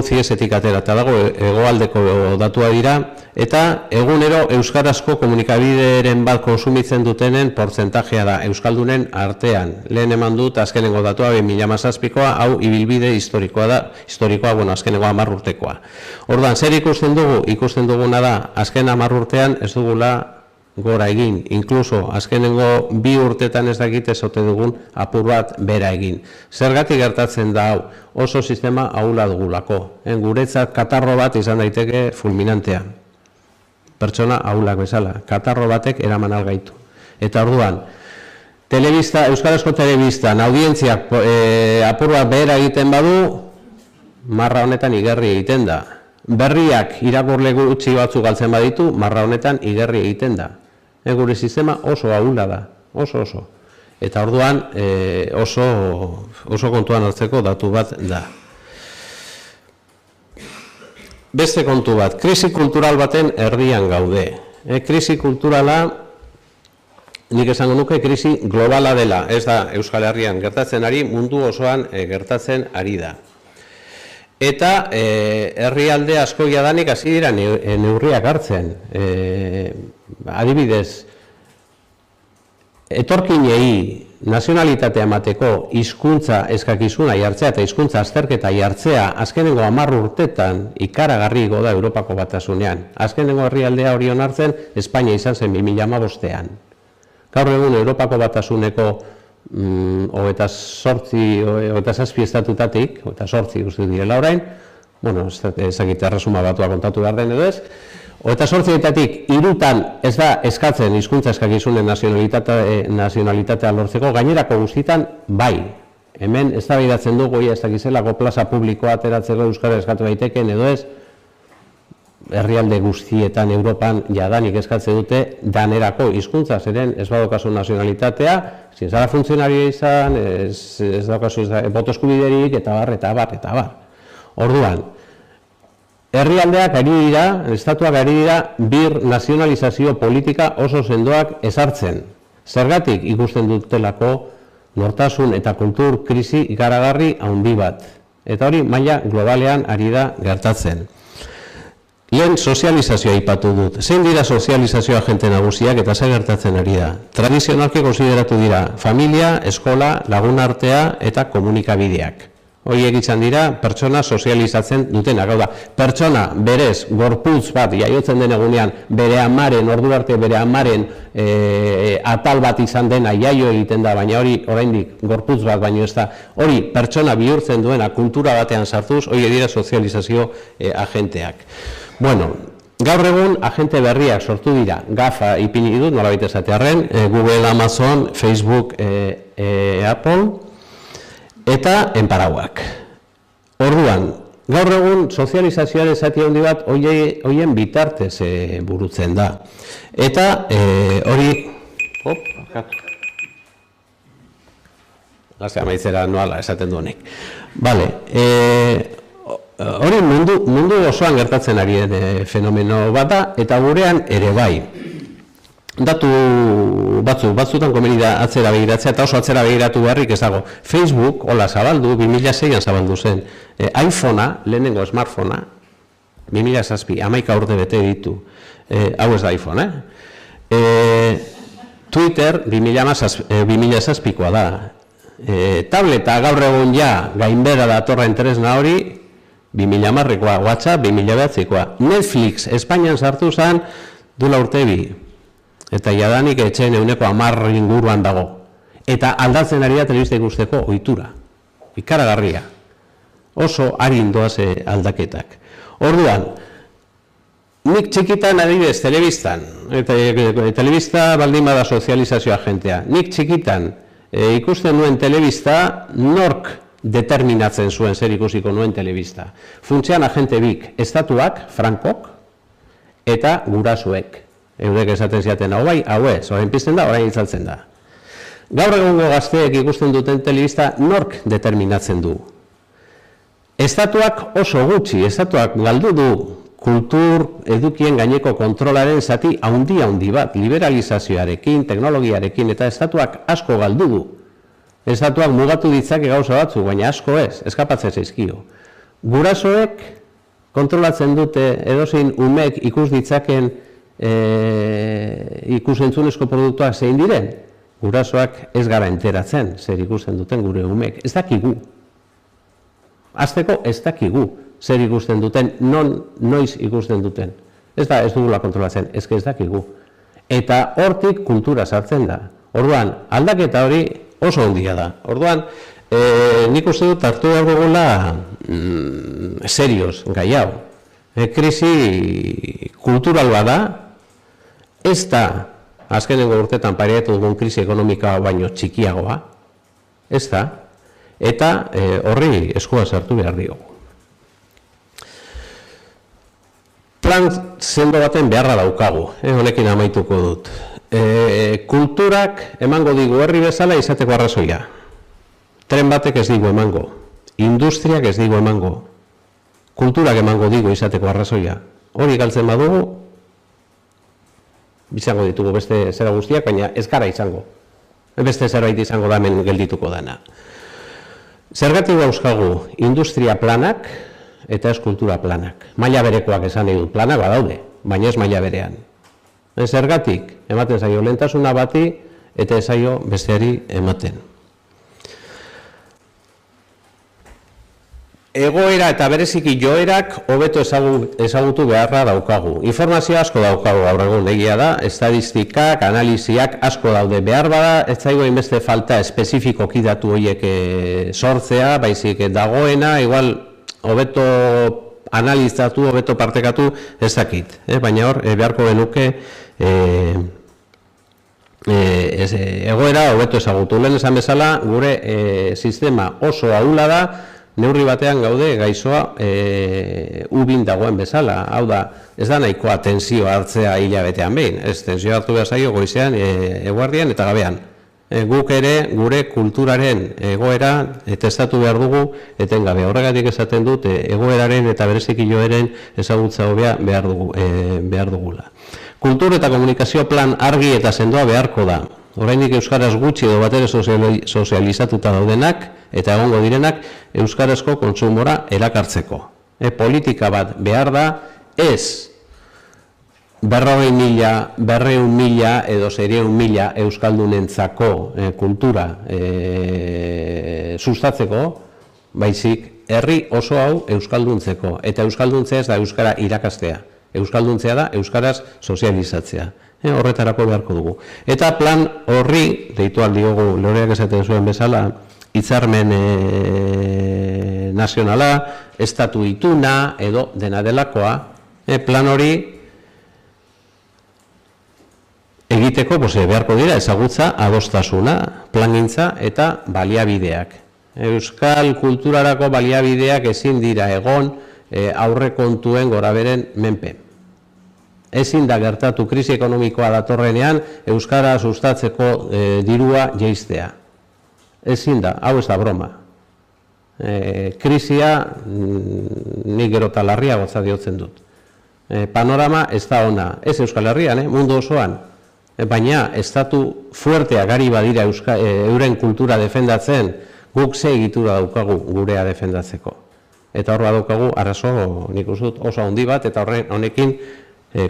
CIESetik atera, eta dago hegoaldeko datua dira, eta egunero euskarazko komunikabideren bat konsumitzen dutenen portzentajea da, euskaldunen artean. Lehen eman dut azkenengo datua 2017koa, hau ibilbide historikoa, azkenengo 10 urtekoa. Orduan, zer ikusten dugu? Ikusten duguna da, azken 10 urtean ez dugula gora egin, inkluso azkenengo 2 urtetan ez dakit ezote dugun apur bat bera egin. Zergatik gertatzen da hau, oso sistema ahula dugulako. Guretzat katarro bat izan daiteke fulminantea. Pertsona ahulak bezala, katarro batek eraman algaitu. Eta orduan, euskarazko telebistan audientziak apur bat behera egiten badu, marra honetan igerri egiten da. Berriak irakurle gutxi batzuk galtzen baditu, marra honetan igerri egiten da. Gure sistema oso ahula da, oso. Eta orduan oso kontuan hartzeko datu bat da. Beste kontu bat, krisi kultural baten erdian gaude. Krisi kulturala, nik esango nuke krisi globala dela, ez da Euskal Herrian gertatzen ari, mundu osoan gertatzen ari da. Eta herrialde asko jadanik hasi dira neurriak hartzen. Adibidez, etorkinei nazionalitatea emateko hizkuntza eskakizuna jartzea eta hizkuntza azterketa jartzea azkenengo 10 urtetan ikaragarri igo da Europako Batasunean. Azkenengo herrialdea hori onartzen Espainia izan zen 2015ean. Gaur egun Europako Batasuneko 27 estatutatik, 28 uste direla orain, ezagite erresuma batua kontatu behar den edo ez, 28etatik 3 ez da eskatzen hizkuntza eskakizunen nazionalitatea lortzeko, gainerako guztietan bai. Hemen eztabaidatzen dugu ez dakizelako plaza publikoa ateratzeko euskara eskatu daiteken edo ez, herrialde guztietan Europan jadanik eskatzen dute danerako hizkuntza, zeren ez badokazu nazionalitatea, ezin zara funtzionario izan, ez daukazu boto eskubiderik, eta bar. Orduan, herrialdeak ari dira, estatuak ari dira, bir nazionalizazio politika oso sendoak ezartzen. Zergatik ikusten dutelako nortasun eta kultur krisi ikaragarri handi bat. Eta hori maila globalean ari da gertatzen. Lehen sozializazioa aipatu dut. Zein dira sozializazio agente nagusiak eta zer gertatzen ari da? Tradizionalki konsideratu dira familia, eskola, lagunartea eta komunikabideak. Horiek izan dira pertsona sozializatzen dutenak. Hau da, pertsona berez gorputz bat jaiotzen den egunean bere amaren, ordu arte bere amaren atal bat izan dena jaio egiten da, baina hori oraindik gorputz bat baino ez da. Hori pertsona bihurtzen duena kultura batean sartuz, horiek dira sozializazio agenteak. Bueno, gaur egun agente berriak sortu dira, GAFA ipini dut, nolabait esatearren, Google, Amazon, Facebook, Apple, eta enparauak. Orduan, gaur egun sozializazioaren zati handi bat hoien bitartez burutzen da. Eta hori... Gazte amaitzera noala esaten du honek. Bale, hori mundu osoan gertatzen ari den fenomeno bat da, eta gurean ere bai. Datu batzutan komeni da atzera begiratzea, eta oso atzera begiratu beharrik ez dago. Facebook, hola zabaldu, 2006an zabaldu zen. iPhonea, lehenengo smartphonea, 2007, 11 urte bete ditu. Hau ez da iPhone, Twitter, 2007koa da. Tableta gaur egun ja gainbera datorren tresna hori, 2010koa, WhatsApp 2009koa. Netflix Espainian sartu zen duela urte bi. Eta jadanik etxeen 10% inguruan dago. Eta aldatzen ari da telebista ikusteko ohitura. Ikaragarria. Oso arin doaz aldaketak. Orduan, nik txikitan adibidez telebistan, telebista baldin bada sozializazio agentea, nik txikitan ikusten nuen telebista nork determinatzen zuen zer ikusiko nuen telebista. Funtsean agente bik, estatuak, Frankok, eta gurasoek. Eurek esaten ziaten, hau bai, hau ez, orain pizten da, orain itzaltzen da. Gaur egungo gazteek ikusten duten telebista nork determinatzen du. Estatuak oso gutxi, estatuak galdu du kultur edukien gaineko kontrolaren zati handi bat, liberalizazioarekin, teknologiarekin, eta estatuak asko galdu du. Estatuak mugatu ditzake gauza batzuk, baina asko ez, eskapatzen zaizkio. Gurasoek kontrolatzen dute edozein umek ikus ditzaken ikusentzunezko produktuak zein diren. Gurasoak ez gara enteratzen zer ikusten duten gure umek. Ez dakigu. Hasteko ez dakigu zer ikusten duten, noiz ikusten duten. Ez dugula kontrolatzen, ez dakigu. Eta hortik kultura sartzen da. Orduan, aldaketa hori oso handia da. Orduan, nik uste dut hartu behar dugula serioz gai hau. Krisi kultural bada, ez da azkenengo urtetan pairatu dugun krisi ekonomikoa baino txikiagoa, ez da, eta horri eskua sartu behar diogu. Plan sendo baten beharra daukagu, honekin amaituko dut. Kulturak emango digu herri bezala izateko arrazoia. Tren batek ez digu emango, industriak ez digu emango, kulturak emango digu izateko arrazoia. Hori galtzen badugu, izango ditugu beste zera guztiak, baina ez gara izango. Beste zerbait izango da hemen geldituko dana. Zergatik dauzkagu industria planak eta ez kultura planak. Maila berekoak esan nahi dut, planak badaude, baina ez maila berean. Zergatik ematen zaio lehentasuna bati eta ez zaio besteari ematen. Egoera eta bereziki joerak hobeto ezagutu beharra daukagu. Informazio asko daukagu gaur egun, egia da, estadistikak, analiziak asko daude. Behar bada, ez zaigu hainbeste falta espezifikoki datu horiek sortzea, baizik dagoena, igual hobeto analizatu, hobeto partekatu ez dakit. Baina hor, beharko genuke egoera hobeto ezagutu. Lehen esan bezala, gure sistema oso ahula da, neurri batean gaude gaixoa ubin dagoen bezala. Hau da, ez da nahikoa tentsioa hartzea hilabetean behin. Ez, tentsioa hartu behar zaio goizean, eguardian eta gabean. Guk ere, gure kulturaren egoera testatu behar dugu etengabe. Horregatik esaten dut, egoeraren eta bereziki joeren ezagutza hobea behar dugula. Kultur eta komunikazio plan argi eta sendoa beharko da. Oraindik euskaraz gutxi edo batere sozializatuta daudenak eta egongo direnak euskarazko kontsumora erakartzeko. Politika bat behar da, ez 40.000, 200.000 edo 300.000 euskaldunentzako kultura sustatzeko, baizik herri oso hau euskalduntzeko. Eta euskalduntzea ez da euskara irakastea. Euskalduntzea da euskaraz sozializatzea. Horretarako beharko dugu. Eta plan horri, deitu aldiogu, Loreak esaten zuen bezala, hitzarmen nazionala, estatu ituna, edo dena delakoa, plan hori egiteko beharko dira ezagutza, adostasuna, plangintza eta baliabideak. Euskal kulturarako baliabideak ezin dira egon aurrekontuen goraberen menpe. Ezin da gertatu krisi ekonomikoa datorrenean euskara sustatzeko dirua jeistea. Ezin da, hau ez da broma. Krisia nik gero eta larriago diotzen dut. Panorama ez da ona, ez Euskal Herrian, mundu osoan. Baina estatu fuerteak ari badira euren kultura defendatzen, guk ze egitura daukagu gurea defendatzeko. Eta horra daukagu arazo nik uste dut oso handi bat, eta honekin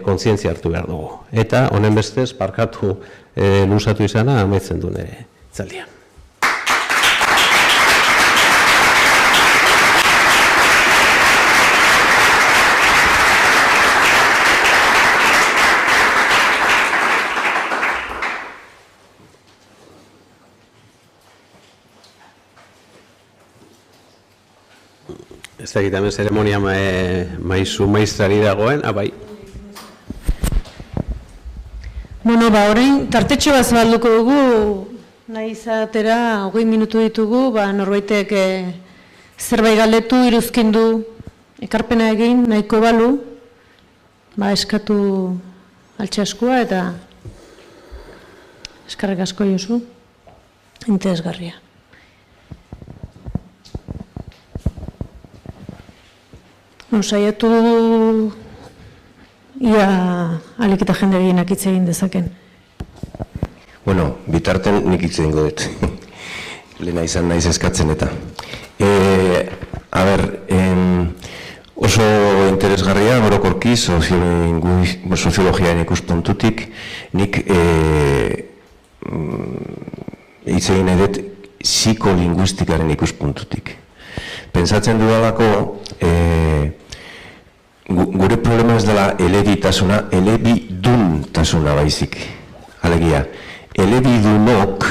kontzientzia hartu behar dugu. Eta honen bestez parkatu luzatu izana amaitzen du nire itzaldia. Ez dakit hemen zeremonia maizu maiztrari dagoen, bai. Bueno, orain, tartetxo bat zabalduko dugu, nahi izatera, 20 minutu ditugu, norbaitek zerbait galdetu, iruzkindu, ekarpena egin, nahiko balu, eskatu altxaskua eta eskarrik asko Josu, interesgarria. Saiatu ia alik eta jende gehienak hitz egin dezaken. Bueno, bitarten nik hitz egingo dut. lehena izan naiz eskatzen eta. Oso interesgarria, orokorki, soziologiaren ikuspuntutik, nik hitz egin nahi dut psikolinguistikaren ikuspuntutik. Pentsatzen dudalako, gure problema ez dela elebitasuna, elebiduntasuna baizik. Alegia, elebidunok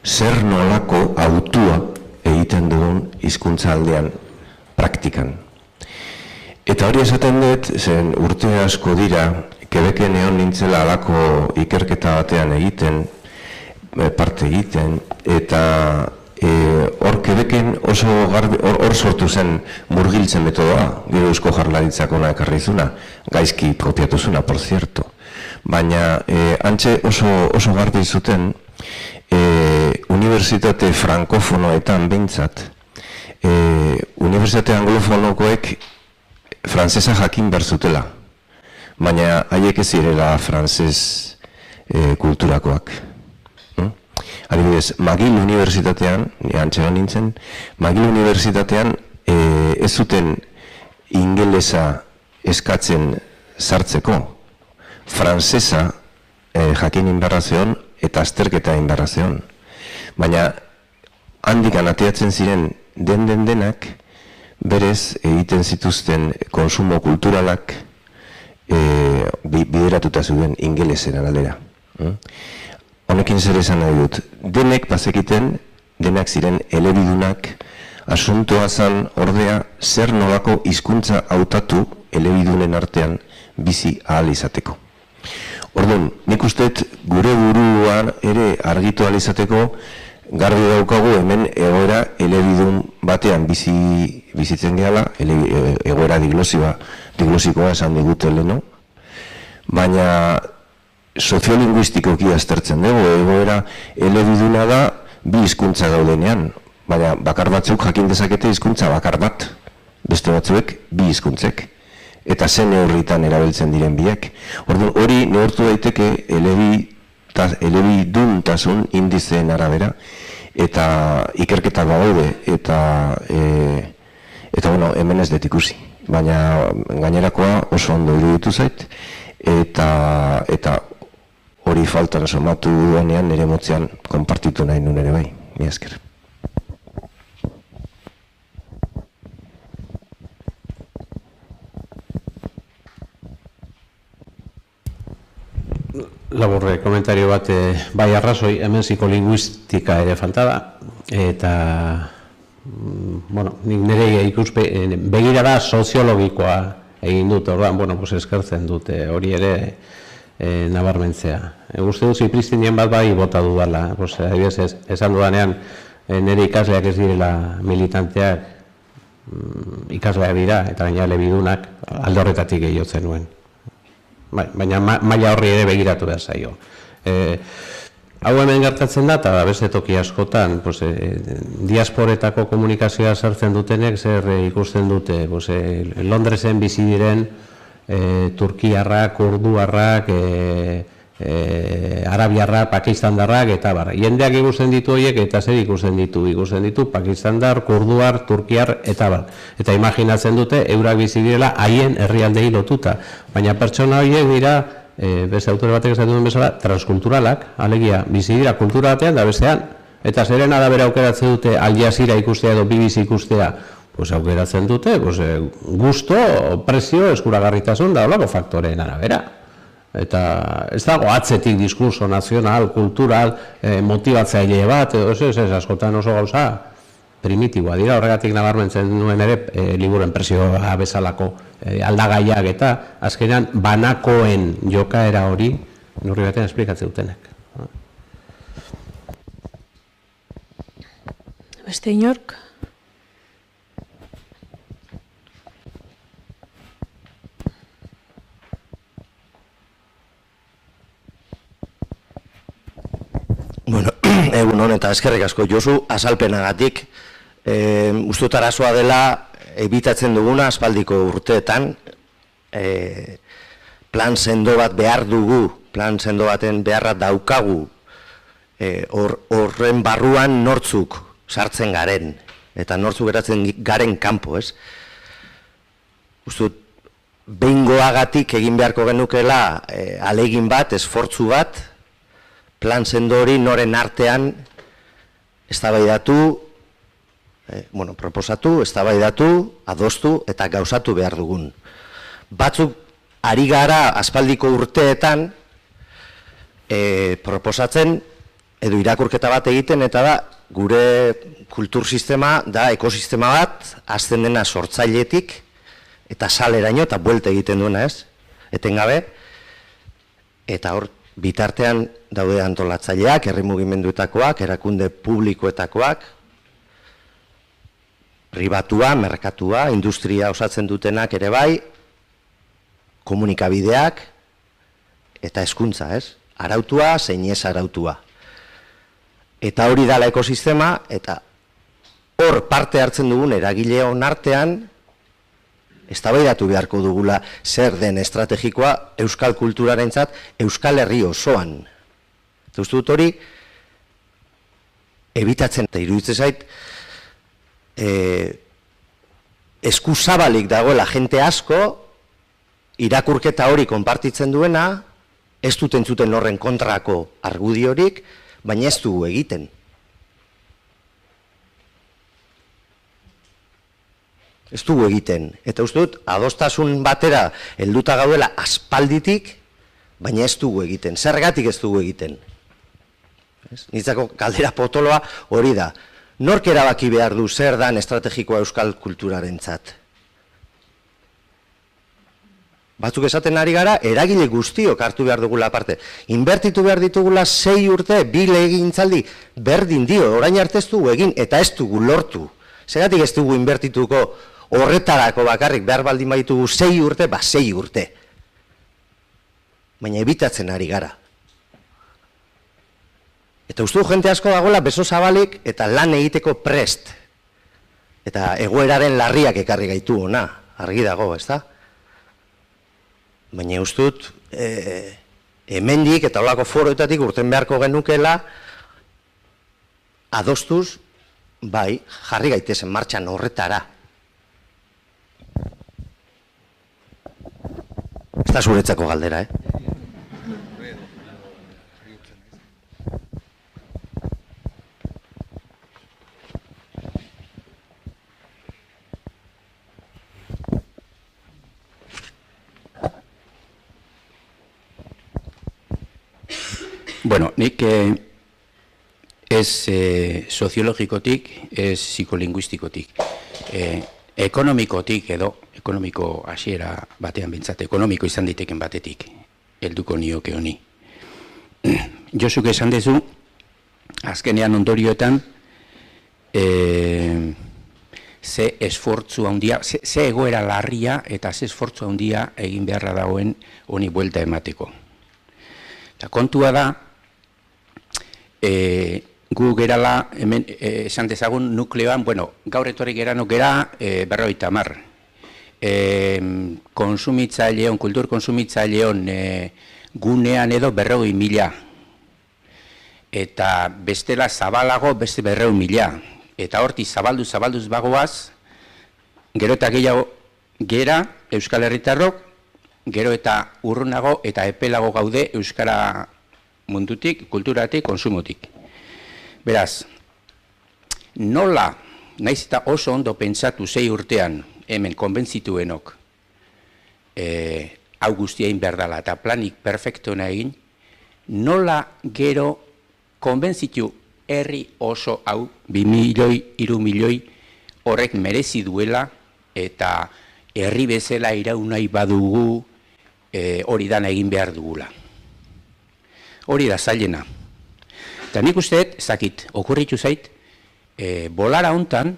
zer nolako autua egiten dugun hizkuntza aldean praktikan. Eta hori esaten dut, zen urte asko dira, Quebecen egon nintzela alako ikerketa batean egiten, parte egiten, eta hor Quebecen oso hor sortu zen murgiltzen metodoa, gero Eusko Jaurlaritzak hona ekarri zuna, gaizki kopiatu zuna, por cierto. Baina antxe oso garbi zuten, unibertsitate frankofonoetan behintzat, unibertsitate anglofonokoek frantsesa jakin behar zutela, baina haiek ez zirela frantses kulturakoak. Adibidez, McGill unibertsitatean, antxean nintzen, McGill unibertsitatean ez zuten ingelesa eskatzen sartzeko, frantsesa jakin inbarrazeon eta azterketa inbarrazeon. Baina handikan ateatzen ziren denak, berez egiten zituzten konsumo kulturalak bideratuta zuen ingelesera aldera. Honekin zer esan nahi dut, denek bazekiten, denak ziren elebidunak, asuntoa zan ordea zer nolako hizkuntza hautatu elebidunen artean bizi ahal izateko. Orduan, nik usteet gure buruan ere argitu ahal izateko garbi daukagu hemen egoera elebidun batean bizitzen gehala, egoera diglosikoa esan digute leno, baina soziolinguistikoki aztertzen dugu, egoera elebiduna da bi hizkuntza gaudenean, baina bakar batzuk jakin dezakete hizkuntza bakar bat, beste batzuek bi hizkuntzek, eta zen neurritan erabiltzen diren biek. Orduan, hori neurtu daiteke elebiduntasun indizeen arabera, eta ikerketak badaude, eta hemen ez dut ikusi. Baina gainerakoa oso ondo iruditu zait, eta hori faltan somatu duenean nire motzean konpartitu nahi nun ere bai. Mila esker. Laburre, komentario bat, bai arrazoi, hemen psikolinguistika ere falta da, eta, bueno, nik nire begirada soziologikoa egin dut, orduan, bueno, eskertzen dute, hori ere nabarmentzea. Uste dut, zipristinien bat bai bota dudala, esan dudanean, nire ikasleak ez direla militanteak, ikasleak dira, eta gaina elebidunak alde horretatik gehiotzen nuen. Baina maila horri ere begiratu behar zaio. Hau hemen gertatzen da, eta beste toki askotan, diasporetako komunikazioa sartzen dutenek, zer ikusten dute, Londresen bizi diren turkiarrak, urduarrak, arabiarrak, pakistandarrak, eta bar. Jendeak ikusten ditu horiek, eta zer ikusten ditu pakistandar, kurduar, turkiar, eta bar. Eta imaginatzen dute, eurak bizi direla haien herrialdei lotuta. Baina pertsona horiek dira, beste autore batek esaten duen bezala, transkulturalak, alegia, bizi dira kultura batean da bestean. Eta zeren arabera aukeratzen dute Al Jazeera ikustea edo BBC ikustea, aukeratzen dute, gusto, prezio, eskuragarritasun da olako faktoreen arabera. Eta ez dago atzetik diskurso nazional, kultural, motibatzaile bat, ez askotan oso gauza primitiboa dira, horregatik nabarmentzen nuen ere liburuen presioa bezalako aldagaiak eta azkenean banakoen jokaera hori neurri batean esplikatzen dutenek. Beste inork? Bueno, egun hon eta eskerrik asko Josu azalpenagatik. Uste dut arazoa dela ebitatzen duguna aspaldiko urteetan. Plan sendo bat behar dugu, plan sendo baten beharra daukagu. Horren barruan nortzuk sartzen garen, eta nortzu geratzen garen kanpo, ez? Uste dut, behingoagatik egin beharko genukela alegin bat, esfortzu bat, plan sendo hori noren artean eztabaidatu, proposatu, eztabaidatu, adostu eta gauzatu behar dugun. Batzuk ari gara aspaldiko urteetan proposatzen edo irakurketa bat egiten, eta da gure kultur sistema da ekosistema bat, azten dena sortzailetik eta saleraino eta buelta egiten duena, ez? Etengabe, eta hor bitartean daude antolatzaileak, herri mugimenduetakoak, erakunde publikoetakoak, pribatua, merkatua, industria osatzen dutenak ere bai, komunikabideak eta hezkuntza, ez? Arautua, zein ez arautua. Eta hori dala ekosistema, eta hor parte hartzen dugun eragileon artean, eztabaidatu beharko dugula zer den estrategikoa euskal kulturarentzat, Euskal Herri osoan. Eta uste dut hori, ebitatzen, eta iruditzen zait, eskuzabalik dagoela jente asko, irakurketa hori konpartitzen duena, ez dut entzuten horren kontrako argudiorik, baina ez dugu egiten. Ez dugu egiten. Eta uste dut, adostasun batera helduta gaudela aspalditik, baina ez dugu egiten. Zergatik ez dugu egiten? Nitzako galdera potoloa hori da. Nork erabaki behar du zer dan estrategikoa euskal kulturarentzat? Batzuk esaten ari gara, eragile guztiok hartu behar dugula aparte. Inbertitu behar ditugula 6 urte, 2 legegintzaldi, berdin dio, orain arte ez dugu egin, eta ez dugu lortu. Zergatik ez dugu inbertituko horretarako bakarrik, behar baldin baitugu 6 urte, 6 urte. Baina ebitatzen ari gara. Eta uste du jente asko dagoela beso zabalik eta lan egiteko prest. Eta egoeraren larriak ekarri gaitu ona, argi dago, ez da? Baina uste dut, hemendik eta olako foroetatik urten beharko genukela, adostuz, bai, jarri gaitezen martxan horretara. Ez da zuretzako galdera, Bueno, nik ez soziologikotik, ez psikolinguistikotik, ekonomikotik edo, ekonomiko hasiera batean bintzat, ekonomiko izan diteken batetik, helduko nioke honi. Josuk esan dezu, azkenean ondorioetan, ze esfortzu handia, ze egoera larria eta ze esfortzu handia egin beharra dagoen honi buelta emateko. Eta kontua da, gu gerala, hemen esan dezagun nukleoan, bueno, gaur etorri geranok gera 50. Konsumitzaileon, kultur konsumitzaileon gunean edo 100.000. Eta bestela zabalago beste 100.000. Eta horti zabalduz bagoaz, gero eta gehiago gera Euskal Herritarrok, gero eta urrunago eta epelago gaude euskara mundutik, kulturatik, konsumotik. Beraz, nola, naiz eta oso ondo pentsatu 6 urtean, hemen konbentzituenok, hau guztia egin behar dela eta planik perfektuena egin, nola gero konbentzitu herri oso hau 2 milioi, 3 milioi horrek merezi duela eta herri bezala iraun nahi badugu hori dana egin behar dugula. Hori da zailena. Eta nik usteet, zakit, okurritu zait, bolara hontan,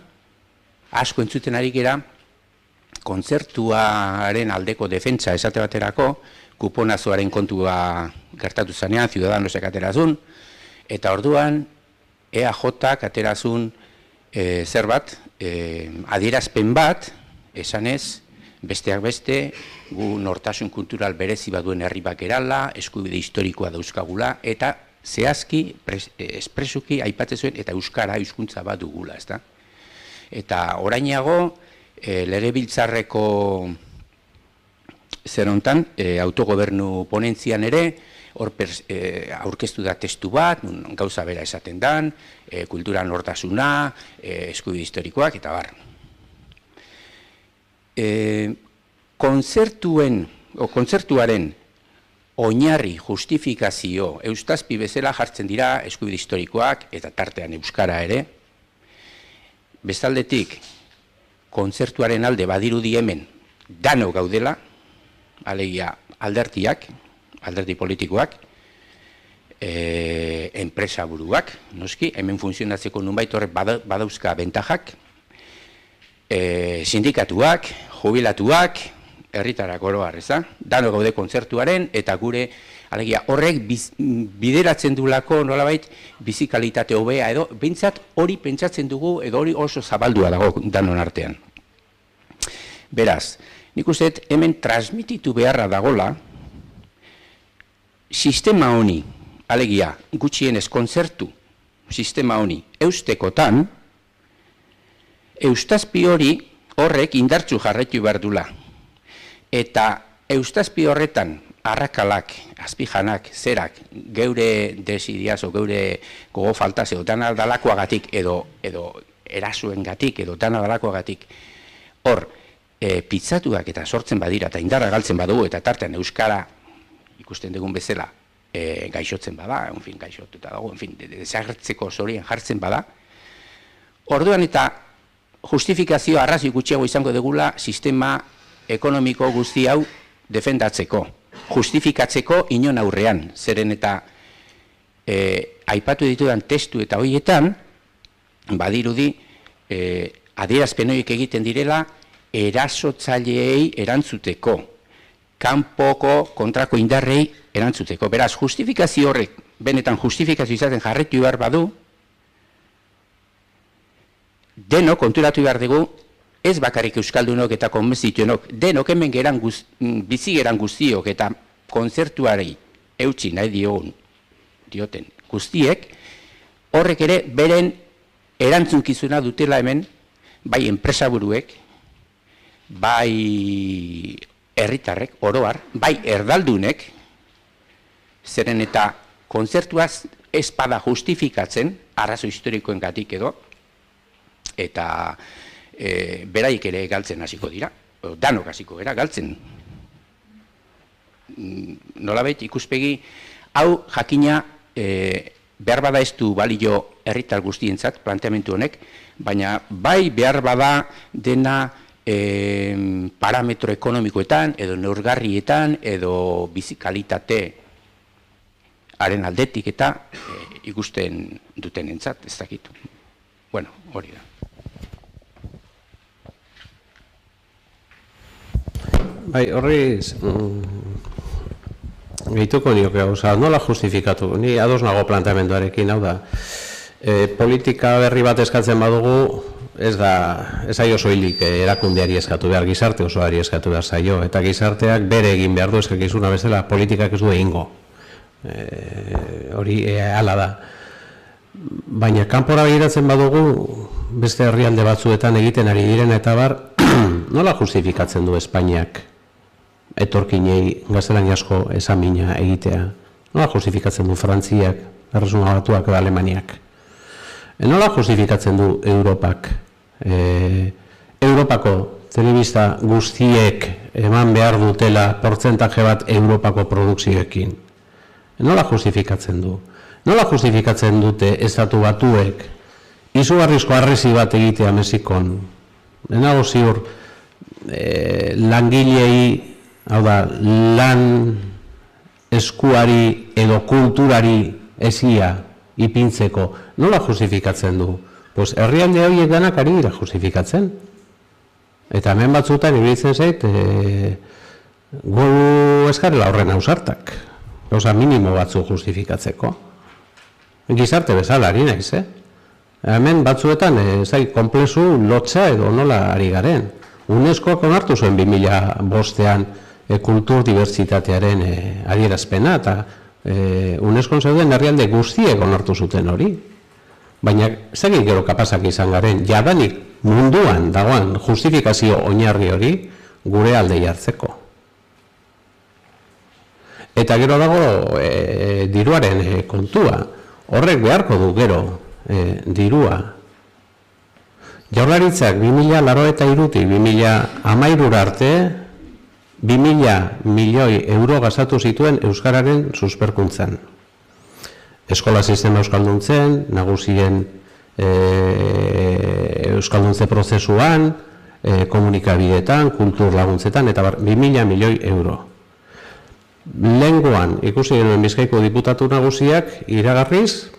asko entzuten ari gera, kontzertuaren aldeko defentsa esate baterako, kuponazoaren kontua gertatu zanean, Ciudadanosek aterazun, eta orduan, EAJak aterazun zer bat, adierazpen bat, esanez, besteak beste, gu nortasun kultural berezi baduen herri bakerala, eskubide historikoa dauzkagula, eta zehazki, espresuki aipatzen zuen, eta euskara hizkuntza bat dugula, ezta? Eta orainago, legebiltzarreko zer hontan, autogobernu ponentzian ere, hor aurkeztu da testu bat, gauza bera esaten dan, kultura nortasuna, eskubide historikoak, eta bar. Kontzertuaren oinarri justifikazio eustazpi bezala jartzen dira eskubide historikoak eta tartean euskara ere. Bestaldetik, kontzertuaren alde badirudi hemen dano gaudela, alegia alderdi politikoak, enpresa buruak, noski, hemen funtzionatzeko nunbait horrek badauzka bentajak, sindikatuak, jubilatuak, herritarrak oro har, ezta? Dano gaude kontzertuaren eta gure alegia horrek bideratzen dulako nolabait bizi kalitate hobea edo behintzat hori pentsatzen dugu edo hori oso zabaldua dago danon artean. Beraz, nik uste hemen transmititu beharra dagola sistema honi, alegia gutxienez kontzertu sistema honi eustekotan eustazpi hori horrek indartsu jarraitu behar dula. Eta eustazpi horretan arrakalak, azpijanak, zerak, geure desidiaz o geure gogo faltaz edo dana dalakoagatik edo erasuengatik edo dana dalakoagatik hor pitzatuak eta sortzen badira eta indarra galtzen badugu eta tartean euskara ikusten dugun bezala gaixotzen bada, gaixotuta dago, desagertzeko zorien jartzen bada, orduan eta justifikazio arrazio gutxiago izango dugula sistema ekonomiko guzti hau defendatzeko, justifikatzeko inon aurrean, zeren eta aipatu ditudan testu eta horietan, badirudi adierazpen horiek egiten direla erasotzaileei erantzuteko, kanpoko kontrako indarrei erantzuteko. Beraz, justifikazio horrek, benetan justifikazio izaten jarretu behar badu, denok konturatu behar dugu, ez bakarrik euskaldunok eta konbentzituenok, denok hemen bizi geran guztiok eta kontzertuari eutsi nahi dioten guztiek, horrek ere beren erantzunkizuna dutela hemen, bai enpresaburuek, bai herritarrek, oroar, bai erdaldunek, zeren eta kontzertuaz ez bada justifikatzen, arrazo historikoengatik edo, eta beraik ere galtzen hasiko dira, danok hasiko gara galtzen. Nolabait ikuspegi, hau jakina behar bada ez du balio herritar guztientzat planteamendu honek, baina bai behar bada dena parametro ekonomikoetan, edo neurgarrietan, edo bizikalitate haren aldetik eta ikusten duten entzat, ez dakit. Bueno, hori da. Bai, horri gehituko nioke gauza, nola justifikatu, ni ados nago planteamenduarekin, hau da, politika berri bat eskatzen badugu, ez zaio soilik erakundeari eskatu behar, gizarte osoari eskatu behar zaio, eta gizarteak bere egin behar du eskakizuna bezala, politikak ez du egingo, hori hala da. Baina kanpora begiratzen badugu, beste herrialde batzuetan egiten ari diren eta bar, nola justifikatzen du Espainiak etorkinei gaztelaniazko esamina egitea? Nola justifikatzen du Frantziak, Erresuma Batuak edo Alemaniak? Nola justifikatzen du Europak? Europako telebista guztiek eman behar dutela portzentaje bat Europako produkzioekin? Nola justifikatzen du? Nola justifikatzen dute estatu batuek izugarrizko harresi bat egitea Mexikon? Denago ziur langilei, hau da, lan eskuari edo kulturari esia ipintzeko, nola justifikatzen du? Pues herrialde horiek danak ari dira justifikatzen. Eta hemen batzutan ibilitzen zait, gu eskarela horren ausartak. Gauza minimo batzu justifikatzeko. Gizarte bezala ari naiz, Hemen batzuetan, konplexu lotza edo nola ari garen. UNESCOak onartu zuen 2005ean kultur dibertsitatearen adierazpena, eta UNESCO zeuden herrialde guztiek onartu zuten hori. Baina, zegin gero kapazak izan garen, jadanik munduan dagoen justifikazio oinarri hori gure alde jartzeko. Eta gero dago diruaren kontua. Horrek beharko du gero dirua. Jaurlaritzak 2083-tik 2013 arte 2.000 milioi euro gastatu zituen euskararen susperkuntzan. Eskola sistema euskalduntzen, nagusien euskalduntze prozesuan, komunikabideetan, kultur laguntzetan, eta 2.000 milioi euro. Lehengoan, ikusi genuen Bizkaiko diputatu nagusiak, iragarriz,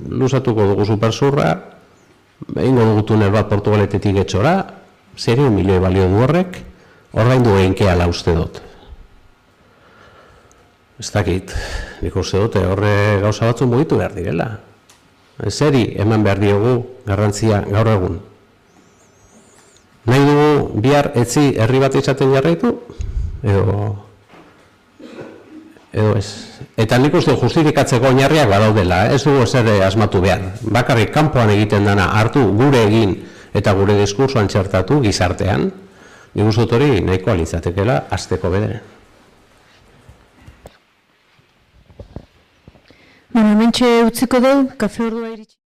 luzatuko dugu supersurra, egingo dugu tunel bat Portugaletetik etxora, 0 milioi balio du horrek, ordaindu egin uste dut. Ez dakit, nik uste dut, horre gauza batzu mugitu behar direla. Zeri eman behar diogu garrantzia gaur egun. Nahi dugu bihar etzi herri bat izaten jarraitu? Edo ez. Eta nik uste justifikatzeko oinarriak badaudela, ez dugu zer asmatu behar. Bakarrik kanpoan egiten dana hartu gure egin eta gure diskursoan txertatu gizartean, nik uste dut hori nahikoa litzatekeela hasteko bederen. Bueno, hementxe utziko dugu, kafe ordua iritsi.